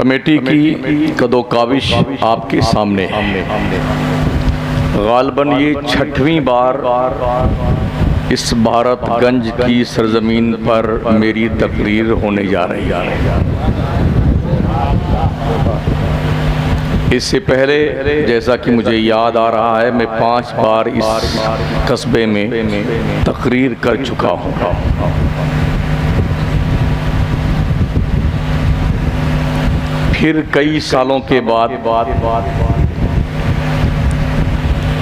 Committee की कदोकाविश आपके सामने गालबन ये 6वीं बार इस भारतगंज की सरजमीन पर मेरी तकरीर होने जा रही है। इससे पहले जैसा कि मुझे याद आ रहा है, मैं 5 बार इस कस्बे में तकरीर कर चुका हूँ। फिर कई सालों के बाद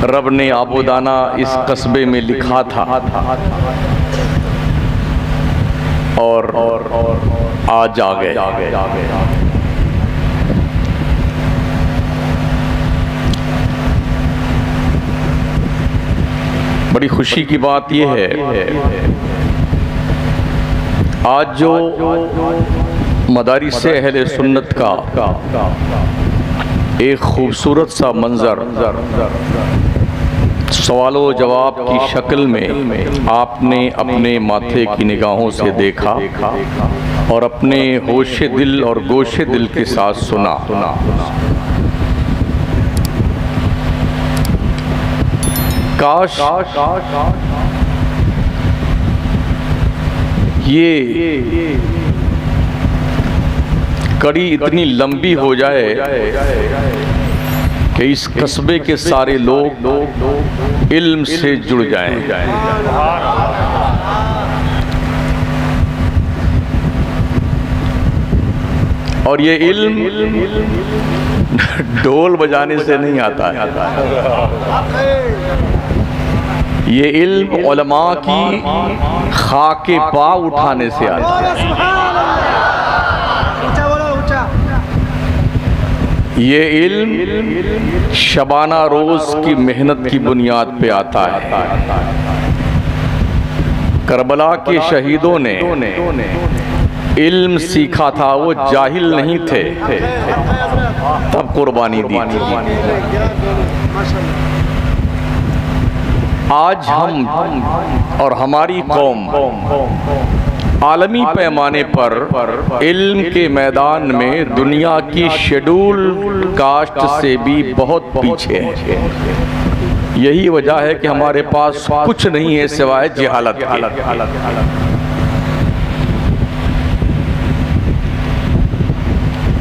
रब ने आबोदाना इस कस्बे में लिखा था और आज आ गए। बड़ी खुशी की बात यह है, आज जो मदारिस अहले सुन्नत का एक खूबसूरत सा मंजर सवालों जवाब की शक्ल में आपने अपने माथे की निगाहों से देखा और अपने होशे दिल और गोशे दिल के साथ सुना। काश ये कड़ी इतनी लंबी हो जाए कि इस कस्बे के सारे लोग इल्म से जुड़ जाएं। और ये इल्म ढोल बजाने से नहीं आता है, ये इल्म उलमा की खाके पा उठाने से आता है। ये इल्म शबाना रोज की मेहनत की बुनियाद पे आता है। करबला के शहीदों ने इल्म सीखा था, वो जाहिल नहीं थे, तब कुर्बानी दी थी। आज हम और हमारी कौम आलमी पैमाने पर इल्म के मैदान में दुनिया की शेड्यूल कास्ट से भी बहुत पीछे है। यही वजह है कि हमारे पास कुछ नहीं है सिवाय जहालत के।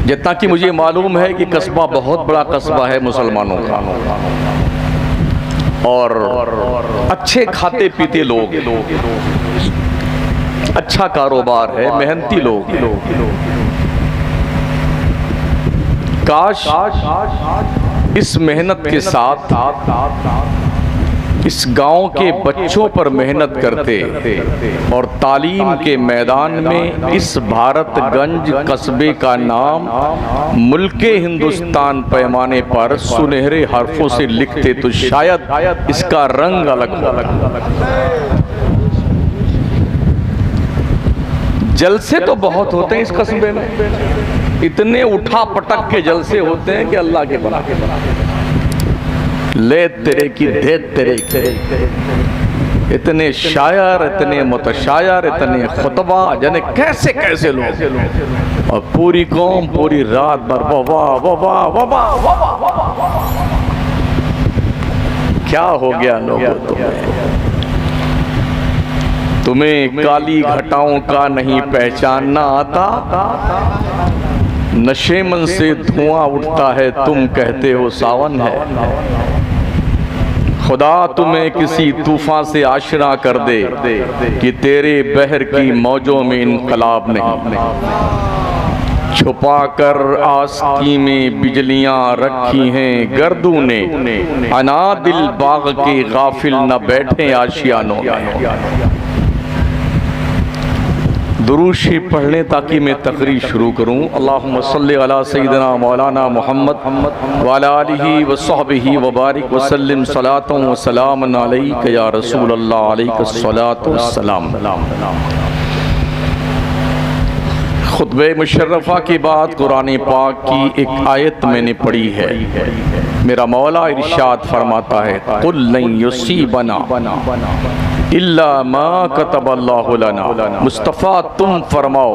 जितना कि मुझे मालूम है कि कस्बा बहुत बड़ा कस्बा है मुसलमानों का, और अच्छे खाते पीते लोग, अच्छा कारोबार है, मेहनती लोग हैं। काश इस मेहनत के साथ इस गांव के बच्चों पर मेहनत करते और तालीम के मैदान में इस भारतगंज कस्बे का नाम मुल्के हिंदुस्तान पैमाने पर सुनहरे हरफों से लिखते तो शायद इसका रंग अलग हो। जलसे तो बहुत होते हैं इस कस्बे में, इतने उठा पटक के जलसे होते हैं कि अल्लाह के बना ले तेरे की दे तेरे, इतने शायर, इतने मुतशायर, इतने खुतबा, जाने कैसे कैसे लोग, और पूरी कौम पूरी रात भर वाह वाह वाह वाह। क्या हो गया लोगों तुम्हें काली घटाओं का नहीं पहचानना आता? नशे मन से धुआं उठता है, तुम कहते हो सावन है। खुदा तुम्हें किसी तूफान से आशना कर दे कि तेरे बहर की मौजों में इनकलाब नहीं। छुपा कर आस्ती में बिजलियां रखी हैं गर्दू ने, अनादिल बाग के गाफिल न बैठे आशियानों में। दुरूद शरीफ पढ़ लें ताकि मैं तकरीर शुरू करूँ। अल्लाहुम्मा सल्ली अला सय्यिदना मौलाना मुहम्मद व अला आलिहि व सहबिहि व बारिक व सल्लिम सलातन व सलामन अलैका या रसूल अल्लाह अलैका सलातु व सलाम। खुतबे मुशर्रफा के बाद कुरान पाक की एक आयत मैंने पढ़ी है। मेरा मौला इरशाद फरमाता है, कुल लन युसीबना इल्ला मा कतबल्लाहु लना। मुस्तफ़ा तुम फरमाओ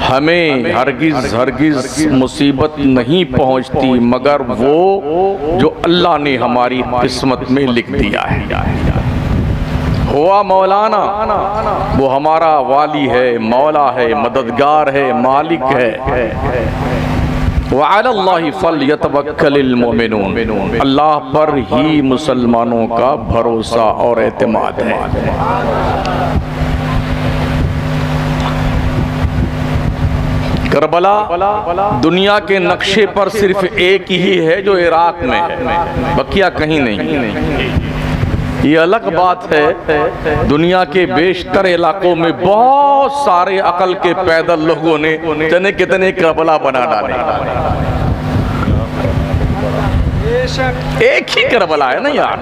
हमें हरगिज हरगिज मुसीबत नहीं पहुंचती मगर वो जो अल्लाह ने हमारी किस्मत में लिख दिया है। हुआ मौलाना, वो हमारा वाली है, मौला है, मददगार है, मालिक है। वअलल्लाहि फलयतवक्कलिल मोमिनून, अल्लाह पर ही मुसलमानों का भरोसा और एतमाद है। करबला दुनिया के नक्शे पर सिर्फ एक ही है जो इराक में है, बकिया कहीं नहीं। ये अलग बात है, दुनिया के बेशतर इलाकों में बहुत सारे अकल के पैदल लोगों ने जाने कितने करबला बना डाले। एक ही करबला है ना यार।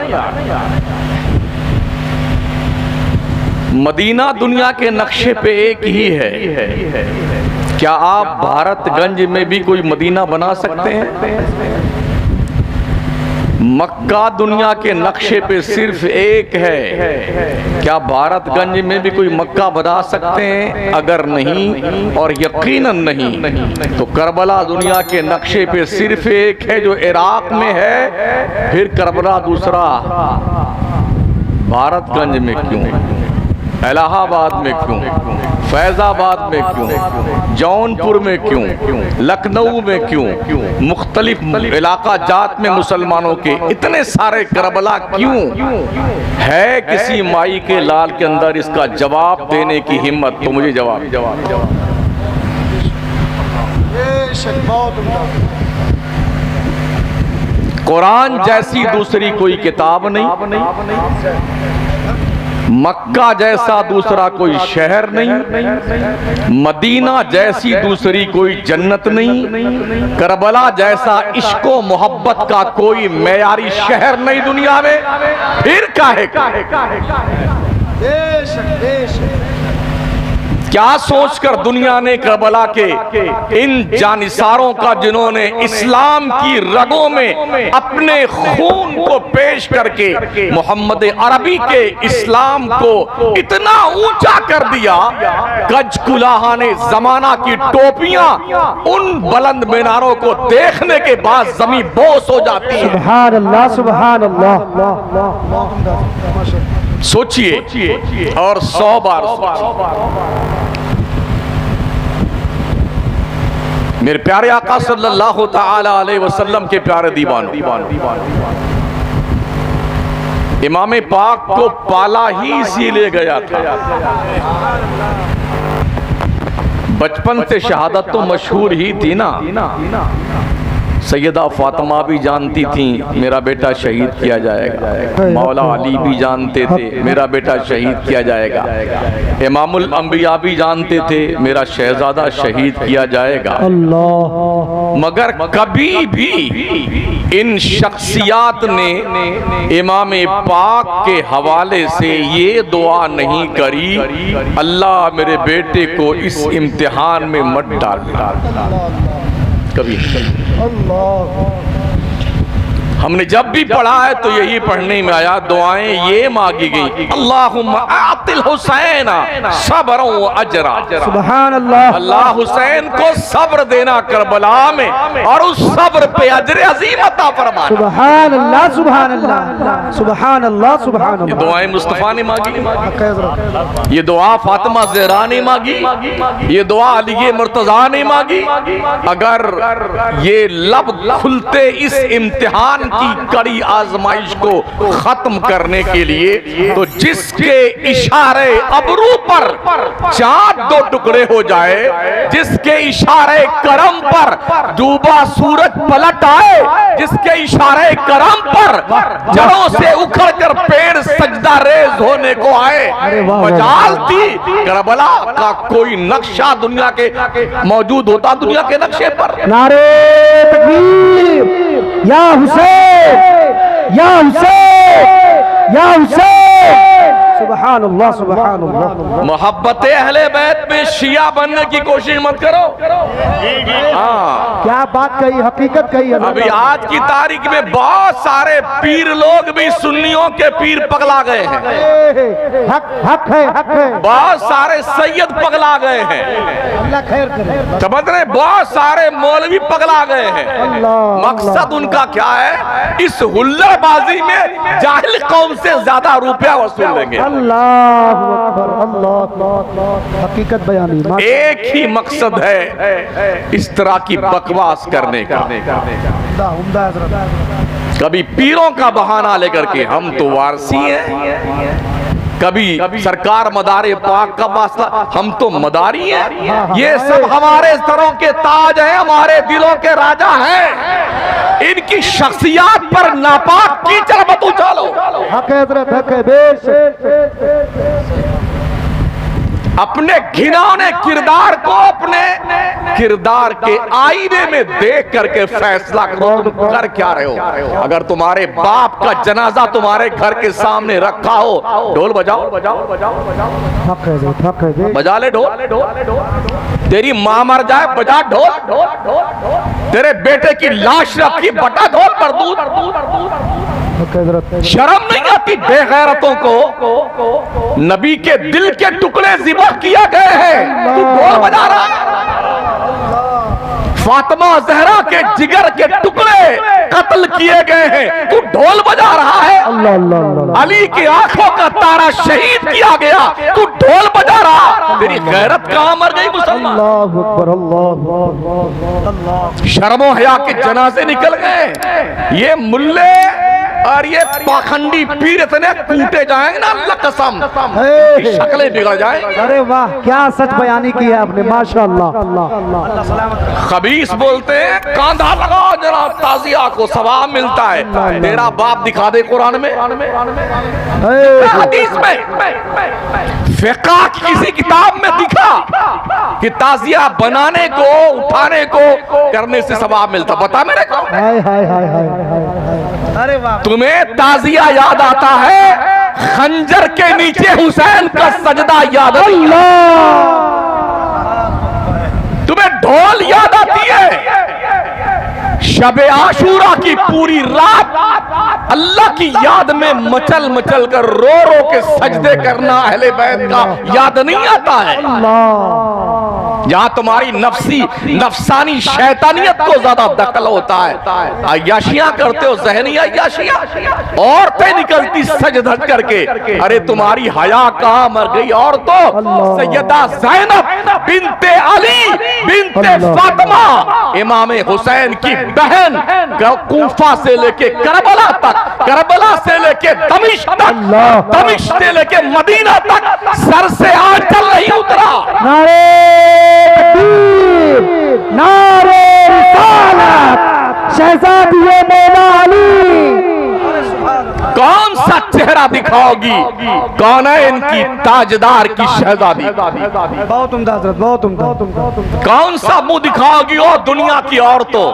मदीना दुनिया के नक्शे पे एक ही है। क्या आप भारतगंज में भी कोई मदीना बना सकते हैं? मक्का दुनिया के नक्शे पे सिर्फ एक है। क्या भारतगंज में भी कोई मक्का बना सकते हैं? अगर नहीं और यकीनन नहीं तो करबला दुनिया के नक्शे पे सिर्फ एक है जो इराक में है। फिर करबला दूसरा भारतगंज में क्यों, इलाहाबाद में क्यों, फैजाबाद में क्यों, जौनपुर में क्यों, लखनऊ में क्यों, मुख्तलिफ इलाका जात में मुसलमानों के इतने सारे करबला क्यों है? किसी माई के लाल के अंदर इसका जवाब देने की हिम्मत तो मुझे जवाब कुरान जैसी दूसरी कोई किताब नहीं, मक्का जैसा दूसरा कोई शहर नहीं, मदीना जैसी दूसरी कोई जन्नत नहीं, करबला जैसा इश्को मोहब्बत का कोई मेयारी शहर नहीं दुनिया में। फिर काहे क्या सोचकर दुनिया ने करबला के इन जानिसारों का, जिन्होंने इस्लाम की रगों में अपने खून को पेश करके मोहम्मद अरबी के इस्लाम को इतना ऊंचा कर दिया, गजकुलाहा ने जमाना की टोपियां उन बुलंद मीनारों को देखने के बाद जमीन बोस हो जाती है। सुभान अल्लाह, सुभान अल्लाह। सोचिए और 100 बार मेरे प्यारे आका सल्लल्लाहु ताला अलैहि वसल्लम के प्यारे दीवानों, इमाम पाक को पाला ही इसीलिए गया था। बचपन से शहादत तो मशहूर ही थी ना। सैयदा फातिमा भी जानती थी मेरा बेटा शहीद किया जाएगा, मौला अली भी जानते थे मेरा बेटा शहीद किया जाएगा, इमामुल अंबिया भी जानते थे मेरा शहजादा शहीद किया जाएगा। मगर कभी भी इन शख्सियात ने इमाम पाक के हवाले से ये दुआ नहीं करी, अल्लाह मेरे बेटे को इस इम्तिहान में मत डाल। कभी हमने जब भी पढ़ा है तो यही पढ़ने में आया, दुआएं ये मांगी गई, अल्लाहुम्मा आतिल हुसैन सब्र व अजरा। सुभान अल्लाह। अल्लाह हुसैन को सब्र देना करबला में और उस सब्र पे अजर अजीम अता फरमा। सुभान अल्लाह, सुभान अल्लाह, सुभान अल्लाह, सुभान अल्लाह। ये दुआएं मुस्तफा ने मांगी, ये दुआ फातिमा ज़हरा ने मांगी, ये दुआ अली मुर्तज़ा ने मांगी। अगर ये लब खुलते इस इम्तिहान की कड़ी आजमाइश को खत्म करने के लिए, तो जिसके इशारे अबरू पर चांद 2 टुकड़े हो जाए, जिसके इशारे करम पर डूबा सूरज पलट आए, जिसके इशारे करम पर जड़ों से उखड़कर पेड़ सजदा रेज होने को आए, मजालती करबला का कोई नक्शा दुनिया के मौजूद होता दुनिया के नक्शे पर। नारे तकबीर, या हुसैन, या हुसैन, या हुसैन। सुभान अल्लाह सुभान अल्लाह। मोहब्बत अहले बैत में शिया बनने की कोशिश मत करो। हाँ, क्या बात कही, हकीकत कही। अभी आज की तारीख में बहुत सारे पीर लोग भी सुन्नियों के पीर पगला गए हैं। हक है। बहुत सारे सैयद पगला गए हैं। अल्लाह खैर करे। समझ रहे, बहुत सारे मौलवी पगला गए हैं। अल्लाह, मकसद उनका क्या है? इस हुल्लड़बाजी में जाहिल कौम से ज्यादा रुपया वसूल लेंगे। अल्लाह अकबर, अल्लाह, हकीकत बयानी। एक ही मकसद है इस तरह की बकवास करने का। उम्दा हज़रत। कभी पीरों का बहाना लेकर के हम तो वारसी हैं, कभी सरकार मदारे पाक का मसला, हम तो मदारी हैं। ये सब हमारे सरों के ताज हैं, हमारे दिलों के राजा हैं। इनकी शख्सियत पर नापाक कीचड़ मत उछालो। हक है हज़रत, हक है। बेश अपने घिनौने किरदार को अपने किरदार के आईने में देख करके फैसला करो तुम कर क्या रहे हो। अगर तुम्हारे बाप का जनाजा तुम्हारे घर के सामने रखा हो, ढोल बजाओ। हक है हज़रत, हक है। बजा ले ढोल। तेरी माँ मर जाए, बजा ढोल। तेरे बेटे की लाश रखी, बटा ढोल पर दूध। शर्म नहीं आती बेगैरतों को? नबी के दिल के टुकड़े ज़िबा किया गए हैं, तू ढोल बजा रहा है। फातिमा ज़हरा के जिगर के टुकड़े कत्ल किए गए हैं, तू ढोल बजा रहा है। अली की आंखों का तारा शहीद किया गया, तू ढोल बजा रहा। तेरी गैरत कहां मर गई मुसलमान? शर्मो हया के जनाजे निकल गए। ये मुल्ले और ये पाखंडी पीर इतने कूटे जाएंगे ना, अल्लाह कसम, शक्लें बिगड़ जाएंगी। अरे वाह, क्या सच बयानी की है आपने, माशाअल्लाह। खबीस बोलते हैं कांधा लगाओ जरा ताजिया को, सवाब मिलता है। तेरा बाप दिखा दे कुरान में, हदीस में, फिक़ा की किसी किताब में दिखा कि ताजिया बनाने को, उठाने को, करने से सवाब मिलता? बता मेरे को। अरे वाह, तुम्हें ताजिया याद आता है, खंजर के नीचे हुसैन का सजदा याद आता है। तुम्हें ढोल याद आती है। शबे आशूरा की पूरी रात अल्लाह की याद में मचल मचल कर रो रो के सजदे करना अहले बैत का याद नहीं आता है? जहां तुम्हारी नफसानी शैतानियत को ज्यादा दखल होता है, अय्याशियां करते हो, ज़हनी अय्याशियां। औरतें निकलती सज धज करके, अरे तुम्हारी हया कहां मर गई? और तो सैयदा ज़ैनब बिनते अली बिनते फातिमा, इमाम हुसैन की बहन, कूफा से लेके करबला तक, करबला से लेके दमिश्क तक, दमिश्क से लेके मदीना तक सर से आंचल नहीं उतरा। नारे रिसालत, शहज़ादिए मौला अली। कौन सा चेहरा दिखाओगी? कौन है इनकी ताजदार की शहजादी? बहुत उम्दा हज़रत, बहुत उम्दा। कौन सा मुंह दिखाओगी ओ दुनिया की औरतों?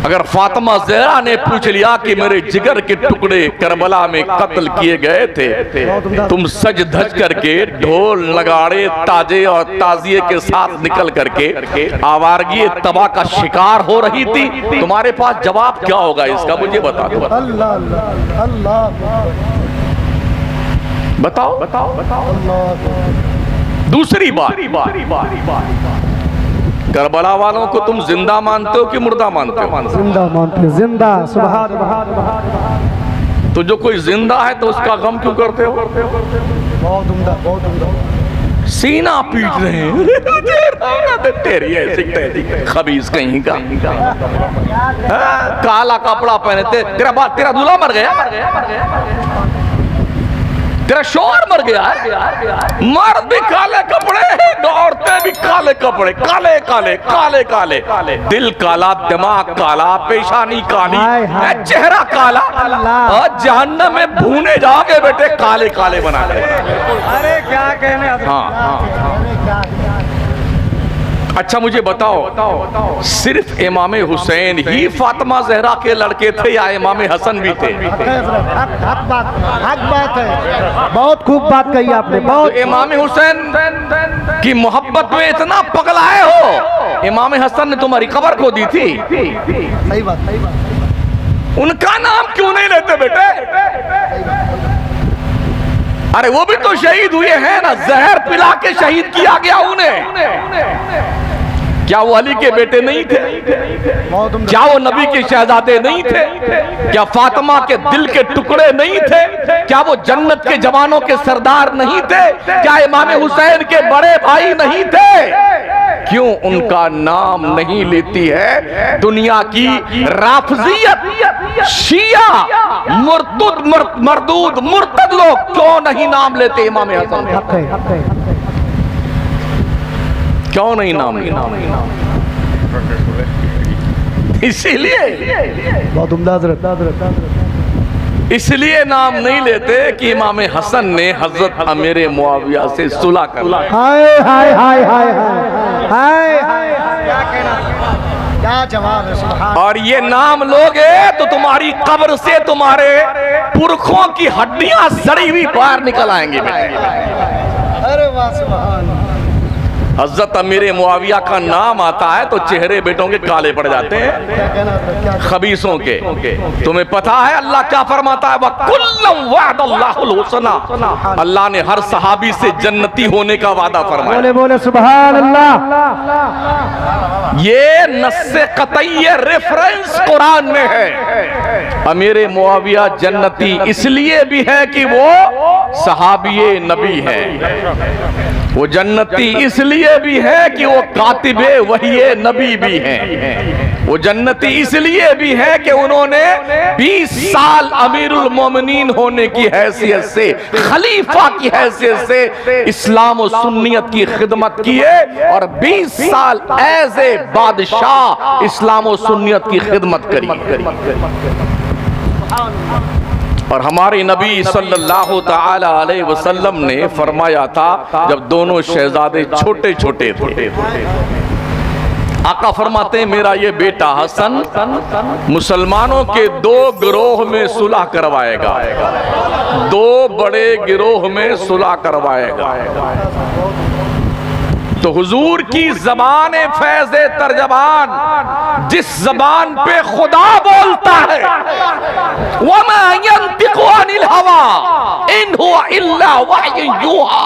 अगर फातिमा ज़हरा ने पूछ लिया कि मेरे जिगर के टुकड़े करबला में कत्ल किए गए थे, तुम सज धज करके ढोल नगाड़े ताजे और ताजिए के साथ निकल करके आवारगी तबाह का शिकार हो रही थी, तुम्हारे पास जवाब क्या होगा इसका? मुझे बता दो। बताओ। दूसरी बात, करबला वालों को तुम जिंदा मानते हो कि मुर्दा मानते हो? जिंदा मानते हो, जिंदा। सुभान अल्लाह। तो जो कोई जिंदा है तो उसका गम क्यों करते हो? बहुत उम्दा, बहुत उम्दा। सीना पीट रहे हैं, तेरी ऐसी खबीस कहीं का। काला कपड़ा पहने, तेरा दूल्हा मर गया, तेरा शोहर मर गया है। मर्द भी काले कपड़े, औरतें भी काले कपड़े, काले काले काले काले, दिल काला, दिमाग काला, पेशानी काली, चेहरा काला, और जहन्नम में भूने जाओगे बेटे काले काले बना के। अरे क्या कहने। हाँ। अच्छा मुझे बताओ, सिर्फ इमाम हुसैन ही फातिमा जहरा के लड़के थे या इमाम हसन भी थे? हक बात है, बहुत खूब बात कही आपने। बहुत तो इमाम हुसैन की मोहब्बत में इतना पगलाए हो, इमाम हसन ने तुम्हारी कब्र को दी थी। सही बात। उनका नाम क्यों नहीं लेते बेटे? अरे वो भी तो शहीद हुए हैं ना, जहर पिला के शहीद किया गया उन्हें। क्या वो अली के बेटे नहीं थे? क्या वो नबी के शहजादे नहीं थे? क्या फातिमा के दिल के टुकड़े नहीं थे? क्या वो जन्नत के जवानों के सरदार नहीं थे? क्या इमाम हुसैन के बड़े भाई नहीं थे? क्यों उनका नाम नहीं लेती है दुनिया की राफजियत, शिया, मरदूद, मुर्तद लोग? क्यों नहीं नाम लेते इमाम हसन का? क्यों नहीं नाम लेते? इसीलिए बहुत उम्दा इसलिए नाम नहीं लेते कि इमाम हसन ने हजरत अमीर मुआविया से सुलह कर ली। हाय हाय हाय हाय हाय हाय, क्या कहना, क्या जवाब है। सुभान। और ये नाम लोगे तो तुम्हारी कब्र से तुम्हारे पुरखों की हड्डियां सड़ी हुई बाहर निकल आएंगी बेटे। अरे वाह, सुभान। हजरत अमीर मुआविया का नाम आता है तो चेहरे बेटों के काले पड़ जाते हैं, खबीसों के। तुम्हें पता है अल्लाह क्या फरमाता है? वकुल्लम वअदल्लाहुल हुस्ना। अल्लाह ने हर सहाबी से जन्नती होने का वादा फरमाया। बोले बोले सुभान अल्लाह। ये नस्से कतई रेफरेंस कुरान में है। अमीर मुआविया जन्नती इसलिए भी है कि वो सहाबिये नबी है। वो जन्नती इसलिए भी है कि वो कातिबे वहिये नबी भी हैं। वो जन्नती इसलिए भी है कि उन्होंने 20 साल अमीरुल मोमिनीन होने की हैसियत से, खलीफा की हैसियत से इस्लाम और सुन्नियत की खिदमत की है, और 20 साल एज ए बादशाह इस्लाम और सुन्नियत की खिदमत करी। और हमारे नबी सल्लल्लाहु ताला अलैहि वसल्लम ने फरमाया था, जब दोनों शहजादे छोटे छोटे थे, आका फरमाते हैं मेरा ये बेटा हसन मुसलमानों के 2 गिरोह में सुलह करवाएगा, 2 बड़े गिरोह में सुलह करवाएगा। तो हुजूर की जबान फैज़े तर्जबान, जिस जबान पे खुदा बोलता है, वमा यंतिकु अनिल हवा इन हुवा इल्ला वह्युन यूहा,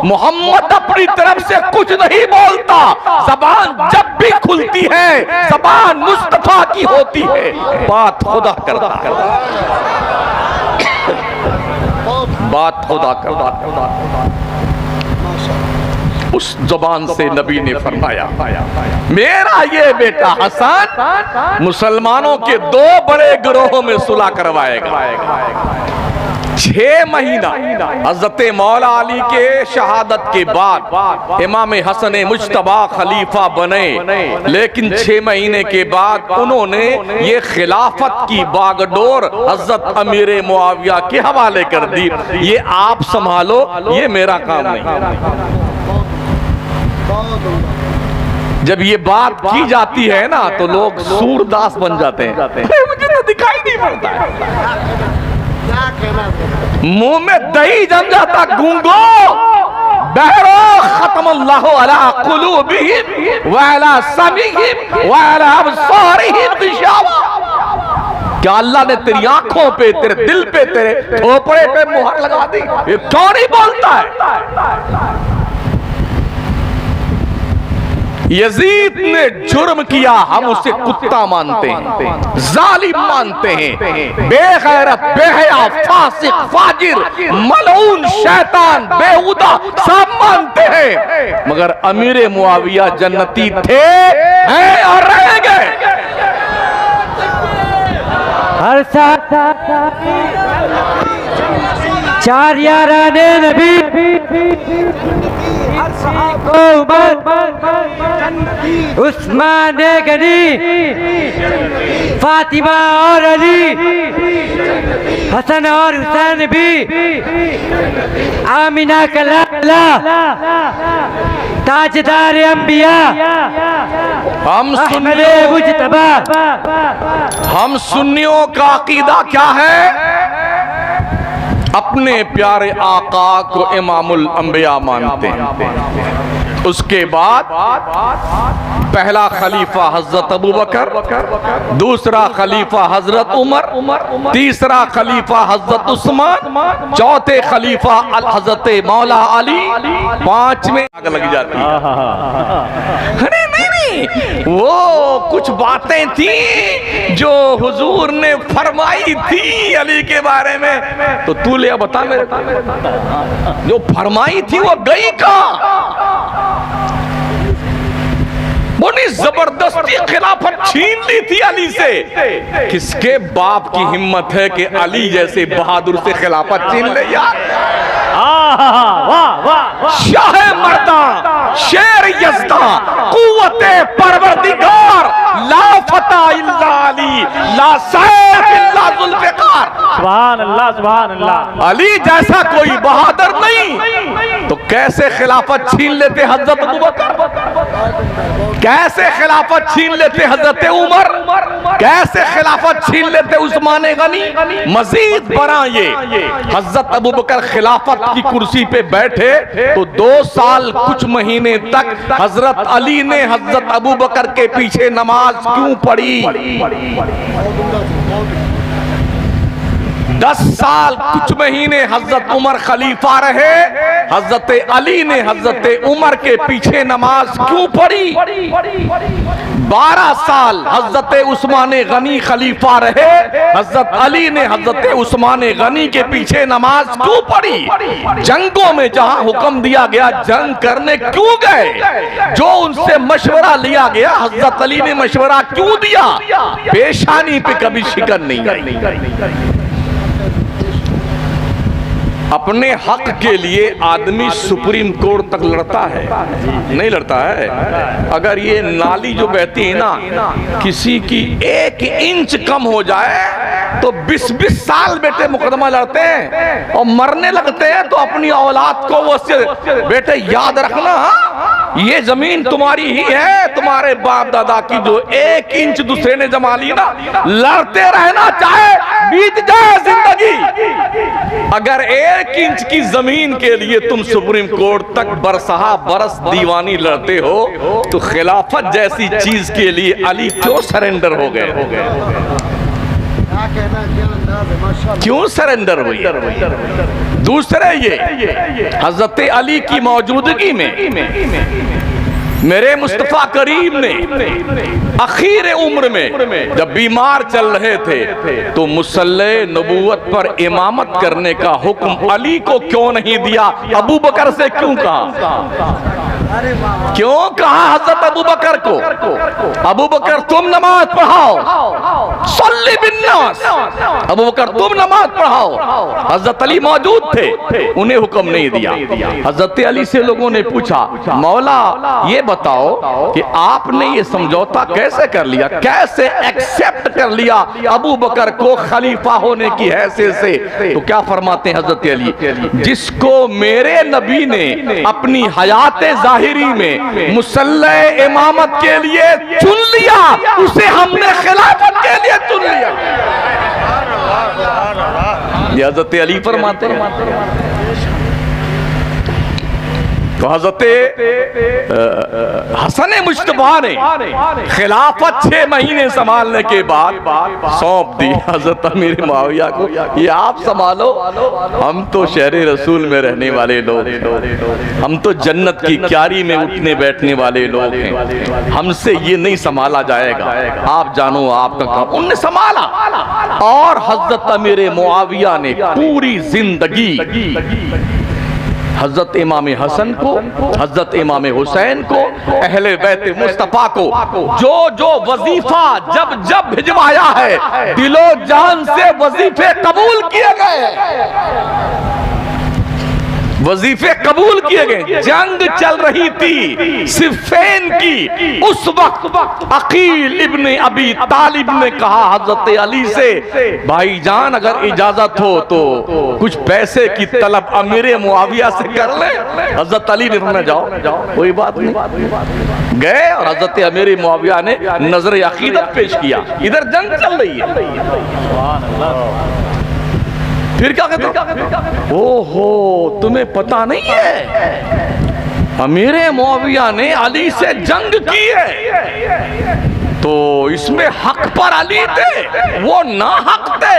मोहम्मद अपनी तरफ से कुछ नहीं बोलता। जबान जब भी खुलती है जबान मुस्तफा की होती है, बात खुदा करता है, बात खुदा करता। उस जुबान से नबी ने फरमाया मेरा ये बेटा हसन मुसलमानों के 2 बड़े गिरोहों में सुलह करवाएगा। 6 महीना हज़रत मौला अली के शहादत के बाद इमाम हसन मुज्तबा खलीफा बने, लेकिन 6 महीने के बाद उन्होंने ये खिलाफत की बागडोर हज़रत अमीर मुआविया के हवाले कर दी। ये आप संभालो, ये मेरा काम नहीं। जब ये बात की जाती है ना तो लोग सूरदास बन जाते हैं। मुझे तो दिखाई नहीं पड़ता है, मुंह में दही जम जाता। गूंगो बहरो खत्मल्लाहु अला कुलूबिहिम व अला समीहिम व अला अबसारिहिम गिशावा। क्या अल्लाह ने तेरी आंखों पे, तेरे दिल पे, तेरे थोपड़े पे मुहर लगा दी? ये क्यों नहीं बोलता है? यजीद ने जुर्म किया, हम उसे कुत्ता मानते हैं, जालिम मानते हैं, बेगैरत, बेहया, फासिक, फाजिर, मलऊन, शैतान, बेहुदा सब मानते हैं, मगर अमीर मुआविया जन्नती थे, हैं और रहेंगे। हर साथ 4 याराने नबी, उस्मान गनी, फातिमा और अली, हसन और हुसैन भी, आमिना का लाला, ताजदार अंबिया हम अहमदे मुज्तबा। हम सुन्नियों का अकीदा क्या है? अपने प्यारे आका को इमामुल अंबिया मानते हैं। उसके बाद पहला खलीफा हजरत अबू बकर, दूसरा खलीफा हजरत उमर, तीसरा खलीफा हजरत उस्मान, चौथे खलीफा हजरत मौला अली, पांचवें आग लग जाती है। अरे नहीं, वो कुछ बातें थी जो हुजूर ने फरमाई थी अली के बारे में, तो तू ले बता मेरे को, जो फरमाई थी वो गई कहां? बड़ी जबरदस्ती खिलाफत छीन ली थी अली से। किसके बाप की हिम्मत है कि अली जैसे बहादुर से खिलाफत छीन ले यार? शाह मर्दा, शेर यज़्दा, कुव्वते परवरदिगार, ला फता इल्ला अली, ला सैफ इल्ला ज़ुल्फ़िकार। सुभान अल्लाह, सुभान अल्लाह। अली जैसा कोई बहादुर नहीं, तो कैसे खिलाफत छीन लेते हजरत अबू बकर? कैसे खिलाफत छीन लेते हजरत उमर? कैसे खिलाफत छीन लेते उस्मान गनी? मजीद बड़ा ये हजरत अबू बकर खिलाफत की कुर्सी पे बैठे तो 2 साल कुछ महीने तक हजरत अली ने हजरत अबू बकर के पीछे नमाज क्यों पढ़ी? 10 साल कुछ महीने हजरत उमर खलीफा रहे, हजरत अली ने हजरत उमर के पीछे नमाज क्यों पढ़ी? 12 साल हजरत उस्मान गनी खलीफा रहे, हजरत अली ने हजरत उस्मान गनी के पीछे नमाज क्यों पढ़ी? जंगों में जहां हुक्म दिया गया जंग करने क्यों गए? जो उनसे मशवरा लिया गया हजरत अली ने मशवरा क्यों दिया? पेशानी पे कभी शिकन नहीं आई। अपने हक के लिए आदमी सुप्रीम कोर्ट तक लड़ता है, नहीं लड़ता है? अगर ये नाली जो बहती है ना, किसी की 1 इंच कम हो जाए तो 20-20 साल बेटे मुकदमा लड़ते हैं और मरने लगते हैं। तो अपनी औलाद को वो बेटे याद रखना, ये जमीन तुम्हारी ही है, तुम्हारे बाप दादा की, जो 1 इंच दूसरे ने जमा ली ना, लड़ते रहना, चाहे बीत जाए जिंदगी। अगर 1 इंच की जमीन के लिए तुम सुप्रीम कोर्ट तक बरसहा बरस दीवानी लड़ते हो, तो खिलाफत जैसी चीज के लिए अली क्यों सरेंडर हो गए? क्यों सरेंडर हुई? दूसरे ये हजरत अली की मौजूदगी में मेरे मुस्तफा करीम ने आखिर उम्र में जब बीमार चल रहे थे तो मुसल्ले नबूवत पर इमामत करने का हुक्म अली को क्यों नहीं दिया? अबू बकर से क्यों कहा? क्यों कहा हजरत अबू बकर को? अबू बकर तुम नमाज पढ़ाओ, सल्ली बिन्नास। अबू बकर तुम नमाज पढ़ाओ। हजरत अली मौजूद थे, उन्हें हुक्म नहीं दिया। हजरत अली से लोगों ने पूछा, मौला ये बताओ कि आपने ये समझौता कैसे कर लिया, कैसे एक्सेप्ट कर लिया अबू बकर को खलीफा होने की हैसियत से? तो क्या फरमाते हैं हजरत अली, जिसको मेरे नबी ने अपनी हयात जाहिरी में मुसल्ले इमामत के लिए चुन लिया, उसे हमने खिलाफत के लिए चुन लिया। ये हजरत अली फरमाते हैं। तो हजरत हसन मुज्तबा ने खिलाफत 6 महीने संभालने के बाद सौंप दी हजरत अमीर मुआविया को, ये आप संभालो, हम तो शहरे रसूल में रहने वाले लोग हैं, हम तो जन्नत की क्यारी में उठने बैठने वाले लोग हैं, हमसे ये नहीं संभाला जाएगा, आप जानो आपका काम। उनने संभाला और हजरत अमीर मुआविया ने पूरी जिंदगी हजरत इमाम हसन को, हजरत इमाम हुसैन को, अहले बैत मुस्तफा को जो जो वजीफा जब जब भिजवाया है, दिलो जान से वजीफे कबूल किए गए। वजीफे कबूल किए गए। जंग चल रही थी सिफ़ेन की। उस वक्त अकील इब्ने अबी तालिब ने कहा हजरत अली से, भाईजान अगर इजाजत हो तो कुछ पैसे की तलब अमीर मुआविया से कर ले। हजरत अली ने फरमाया जाओ कोई बात नहीं। गए और हजरत अमीर मुआविया ने नजर अकीदत पेश किया। इधर जंग चल रही है। फिर क्या कहते? ओहो, तुम्हें पता नहीं है अमीर मुआविया ने अली से जंग की है, तो इसमें हक पर अली थे, वो ना हक थे।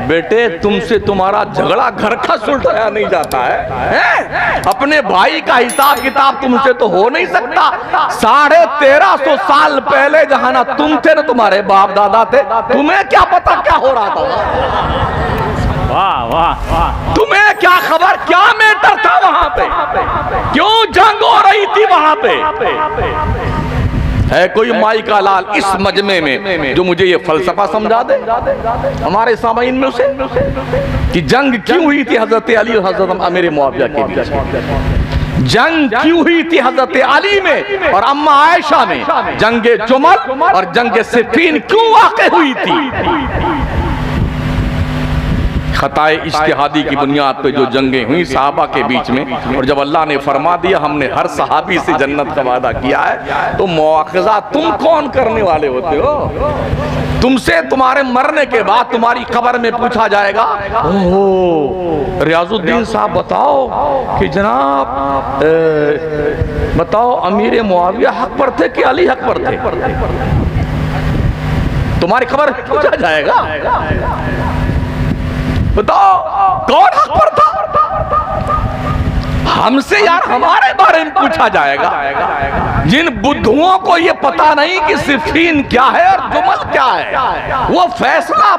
बेटे तुमसे तुम्हारा झगड़ा घर का सुलझाया नहीं जाता है? अपने भाई का हिसाब किताब तुमसे तो हो नहीं सकता। 1350 साल पहले जहां ना तुम थे ना तुम्हारे बाप दादा थे, तुम्हें क्या पता क्या हो रहा था? वाह वाह वाह, तुम्हें क्या खबर, क्या मैटर था वहां पे? क्यों जंग हो रही थी वहां पे? है कोई माई का लाल इस मजमे में जो मुझे ये फलसफा समझा दे हमारे सामाइन में उसे, कि जंग क्यों हुई थी हजरत अली और हजरत अमीर मुआविया के बीच? जंग क्यों हुई थी हजरत अली में और अम्मा आयशा में? जंगे जुमल और जंगे सिफ़ीन क्यों वाक़े हुई थी? खताए इज्तिहादी की बुनियाद पे जो जंगें हुई सहाबा के बीच में, और जब अल्लाह ने फरमा दिया हमने हर सहाबी से जन्नत का वादा किया है, तो मुआखज़ा तुम कौन करने वाले होते हो? तुमसे तुम्हारे मरने के बाद तुम्हारी कब्र में पूछा जाएगा, ओहो रियाजुद्दीन साहब बताओ कि जनाब बताओ अमीर मुआविया हक पर थे कि अली हक पर थे? तुम्हारी कब्र में पूछा जाएगा, बताओ कौन हक पर था? हमसे यार हमारे बारे में पूछा जाएगा। जिन बुद्धुओं को ये पता नहीं कि सिफ़ीन क्या है और जुमल क्या है, वो फैसला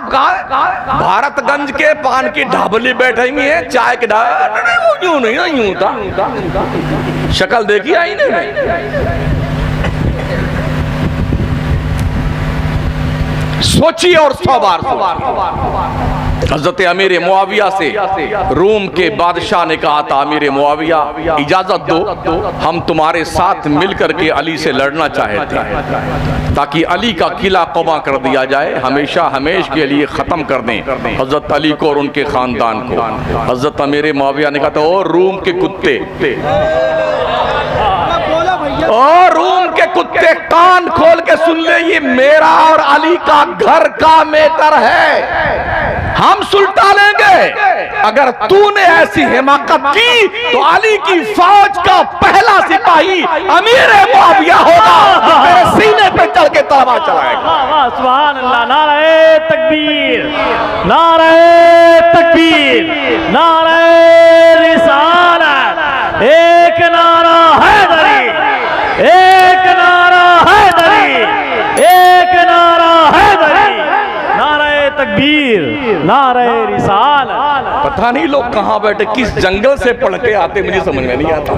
भारतगंज के पान की ढाबली बैठे हुई है, चाय के यूं नहीं यूं था, शक्ल देखी आई नहीं। सोचिए और 100 बार हजरत अमीर मुआविया से रूम के बादशाह ने कहा था, अमीर मुआविया इजाजत दो, हम तुम्हारे साथ मिलकर के अली से लड़ना चाहते हैं ताकि अली का किला क़बा कर दिया जाए, हमेशा हमेश के लिए खत्म कर दें हजरत अली को और उनके खानदान को। हजरत अमीर मुआविया ने कहा था, ओ रूम के कुत्ते, और रूम के कुत्ते कान खोल के सुन ले, ये मेरा और अली का घर का मैटर है, हम सुलटा लेंगे। अगर तूने ऐसी हिमाकत की तो अली की फौज का पहला सिपाही अमीर मुआविया होगा, तेरे सीने पे चढ़ के तलवार चलाएगा। सुभान अल्लाह, नारे तकबीर, नारे तकबीर, नारे रिसालत, एक नारा हैदरी, एक नारा हैदरी, एक नारा हैदरी, नारे तकबीर, नारे रिसालत। पता नहीं लोग कहां बैठे किस जंगल से पढ़ के आते, मुझे समझ में नहीं आता।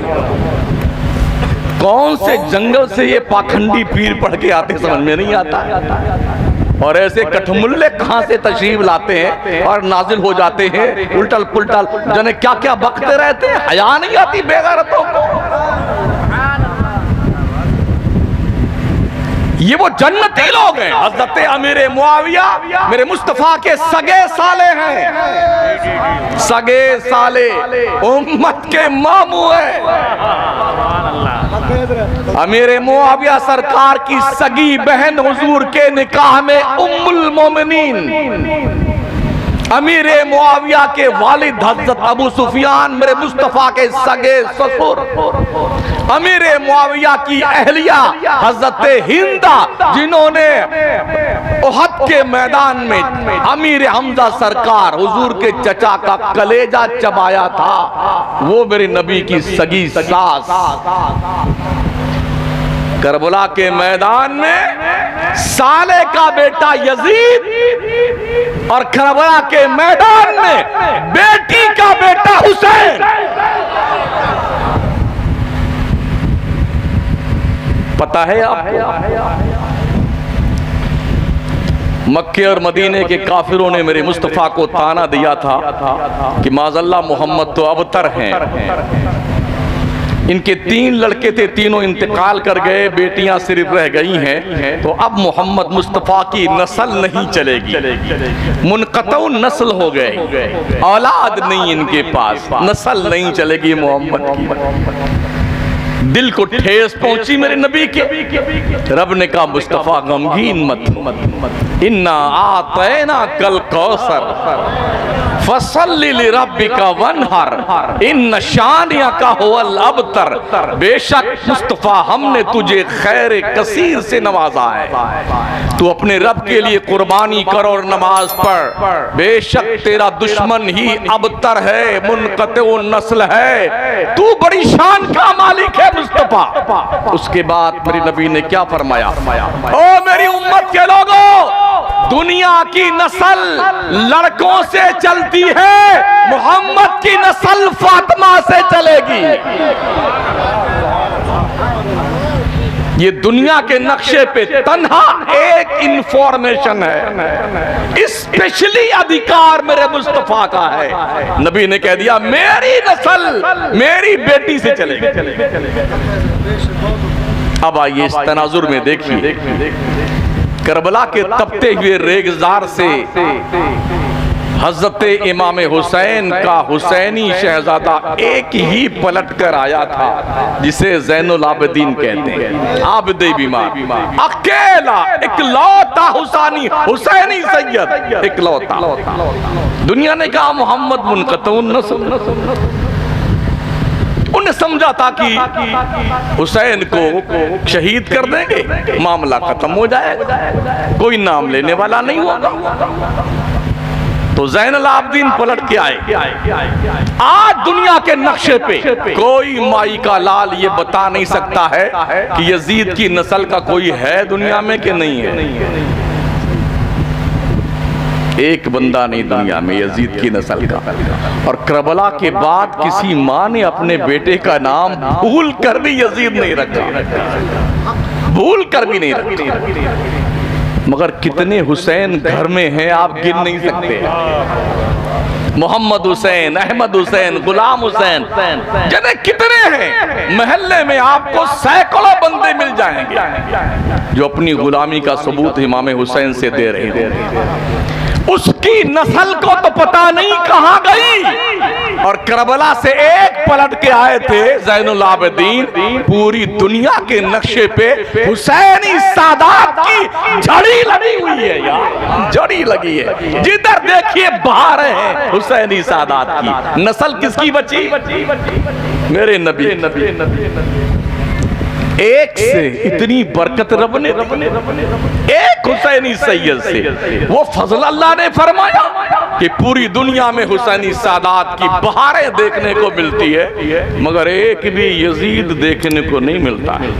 कौन से जंगल से ये पाखंडी पीर पढ़ के आते समझ में नहीं आता। और ऐसे कठमुल्ले कहां से तशरीफ लाते हैं और नाजिल हो जाते हैं उल्टल पुल्टल, जने क्या क्या बकते रहते हैं, हया नहीं आती बेगैरतों को। ये वो जन्नती लोग हैं। हजरत अमीर मुआविया मेरे मुस्तफा के सगे साले हैं, सगे साले उम्मत के मामू हैं। अमीर मुआविया सरकार की सगी बहन हुजूर के निकाह में उम्मुल मोमिनीन अमीर मुआविया के वालिद हजरत अबू सुफियान मेरे मुस्तफा के सगे ससुर, अमीर मुआविया की अहलिया हजरत हिंदा जिन्होंने उहद के मैदान में अमीर हमजा सरकार हुजूर के चचा का कलेजा चबाया था, वो मेरे नबी की सगी सास। करबला के मैदान में साले का बेटा यजीद और करबला के मैदान में बेटी का बेटा हुसैन। पता है आपको मक्के और मदीने के काफिरों ने मेरे मुस्तफ़ा को ताना दिया था कि माज़अल्लाह मोहम्मद तो अबतर हैं, इनके 3 लड़के थे, तीनों इंतकाल कर गए, बेटियां सिर्फ रह गई हैं, तो अब मोहम्मद मुस्तफ़ा की नस्ल नहीं चलेगी, मुनक़तऊ नस्ल हो गए, औलाद नहीं इनके पास, नस्ल नहीं चलेगी मोहम्मद की। दिल को ठेस पहुंची मेरे नबी के। रब ने कहा मुस्तफ़ा गमगीन मत, इन्ना आतैना कल कौसर फसल्लि लिरब्बिका वन्हर इन्न शानिअका हुवल अबतर। बेशक मुस्तफ़ा हमने तुझे खैर कसीर से नवाजा है, तू अपने रब के लिए कुर्बानी कर और नमाज पढ़। बेशक तेरा दुश्मन ही अबतर है, मुनक़तऊ नस्ल है, तू बड़ी शान का मालिक है मुस्तफ़ा। उसके बाद मेरे नबी ने क्या फरमाया, ओ मेरी उम्मत के लोगों, दुनिया की नस्ल लड़कों से चलती है, मोहम्मद की नस्ल फातिमा से चलेगी। ये दुनिया के नक्शे पे तन्हा एक इंफॉर्मेशन है, स्पेशली अधिकार मेरे मुस्तफ़ा का है। नबी ने कह दिया मेरी नस्ल मेरी बेटी से चलेगी। अब आइए इस तनाजुर में देखिए, करबला के तपते हुए रेगजार से हजरत इमाम हुसैन का हुसैनी शहजादा एक ही पलट कर आया था, जिसे ज़ैनुल आबिदीन कहते हैं, आबिदे बीमार, अकेला इकलौता हुसैनी सैयद, इकलौता। दुनिया ने कहा मोहम्मद मुनक़तऊ नस्ल, उन्हें समझा था कि हुसैन को शहीद कर देंगे, मामला खत्म हो जाएगा, कोई नाम लेने वाला नहीं होगा। तो ज़ैनुल आबिदीन पलट के आए। आज दुनिया के नक्शे पे कोई माई का लाल ये बता नहीं सकता है कि यजीद की नस्ल का कोई है दुनिया में कि नहीं है। एक बंदा नहीं दुनिया में यजीद की नस्ल का। और करबला के बाद किसी माँ ने अपने बेटे का नाम भूल कर भी यजीद नहीं रखा, भूल कर भी नहीं रखा। मगर कितने हुसैन घर में हैं आप गिन नहीं सकते। मोहम्मद हुसैन, अहमद हुसैन, गुलाम हुसैन, जने कितने हैं। महल्ले में आपको सैकड़ों बंदे मिल जाएंगे जो अपनी गुलामी का सबूत इमाम हुसैन से दे रहे हैं। उसकी नस्ल को तो पता नहीं कहां गई। और करबला से एक पलट के आए थे ज़ैनुल आबिदीन, पूरी दुनिया के नक्शे पे हुसैनी सादात की झड़ी लगी हुई है यार, झड़ी लगी है। जिधर देखिए बाहर है हुसैनी सादात की। नस्ल किसकी बची? मेरे नबी। एक से इतनी बरकत रब ने, एक हुसैनी सैयद से। वो फजल अल्लाह ने फरमाया कि पूरी दुनिया में हुसैनी सादात की बहारें देखने को मिलती है, मगर एक भी यजीद देखने को नहीं मिलता है।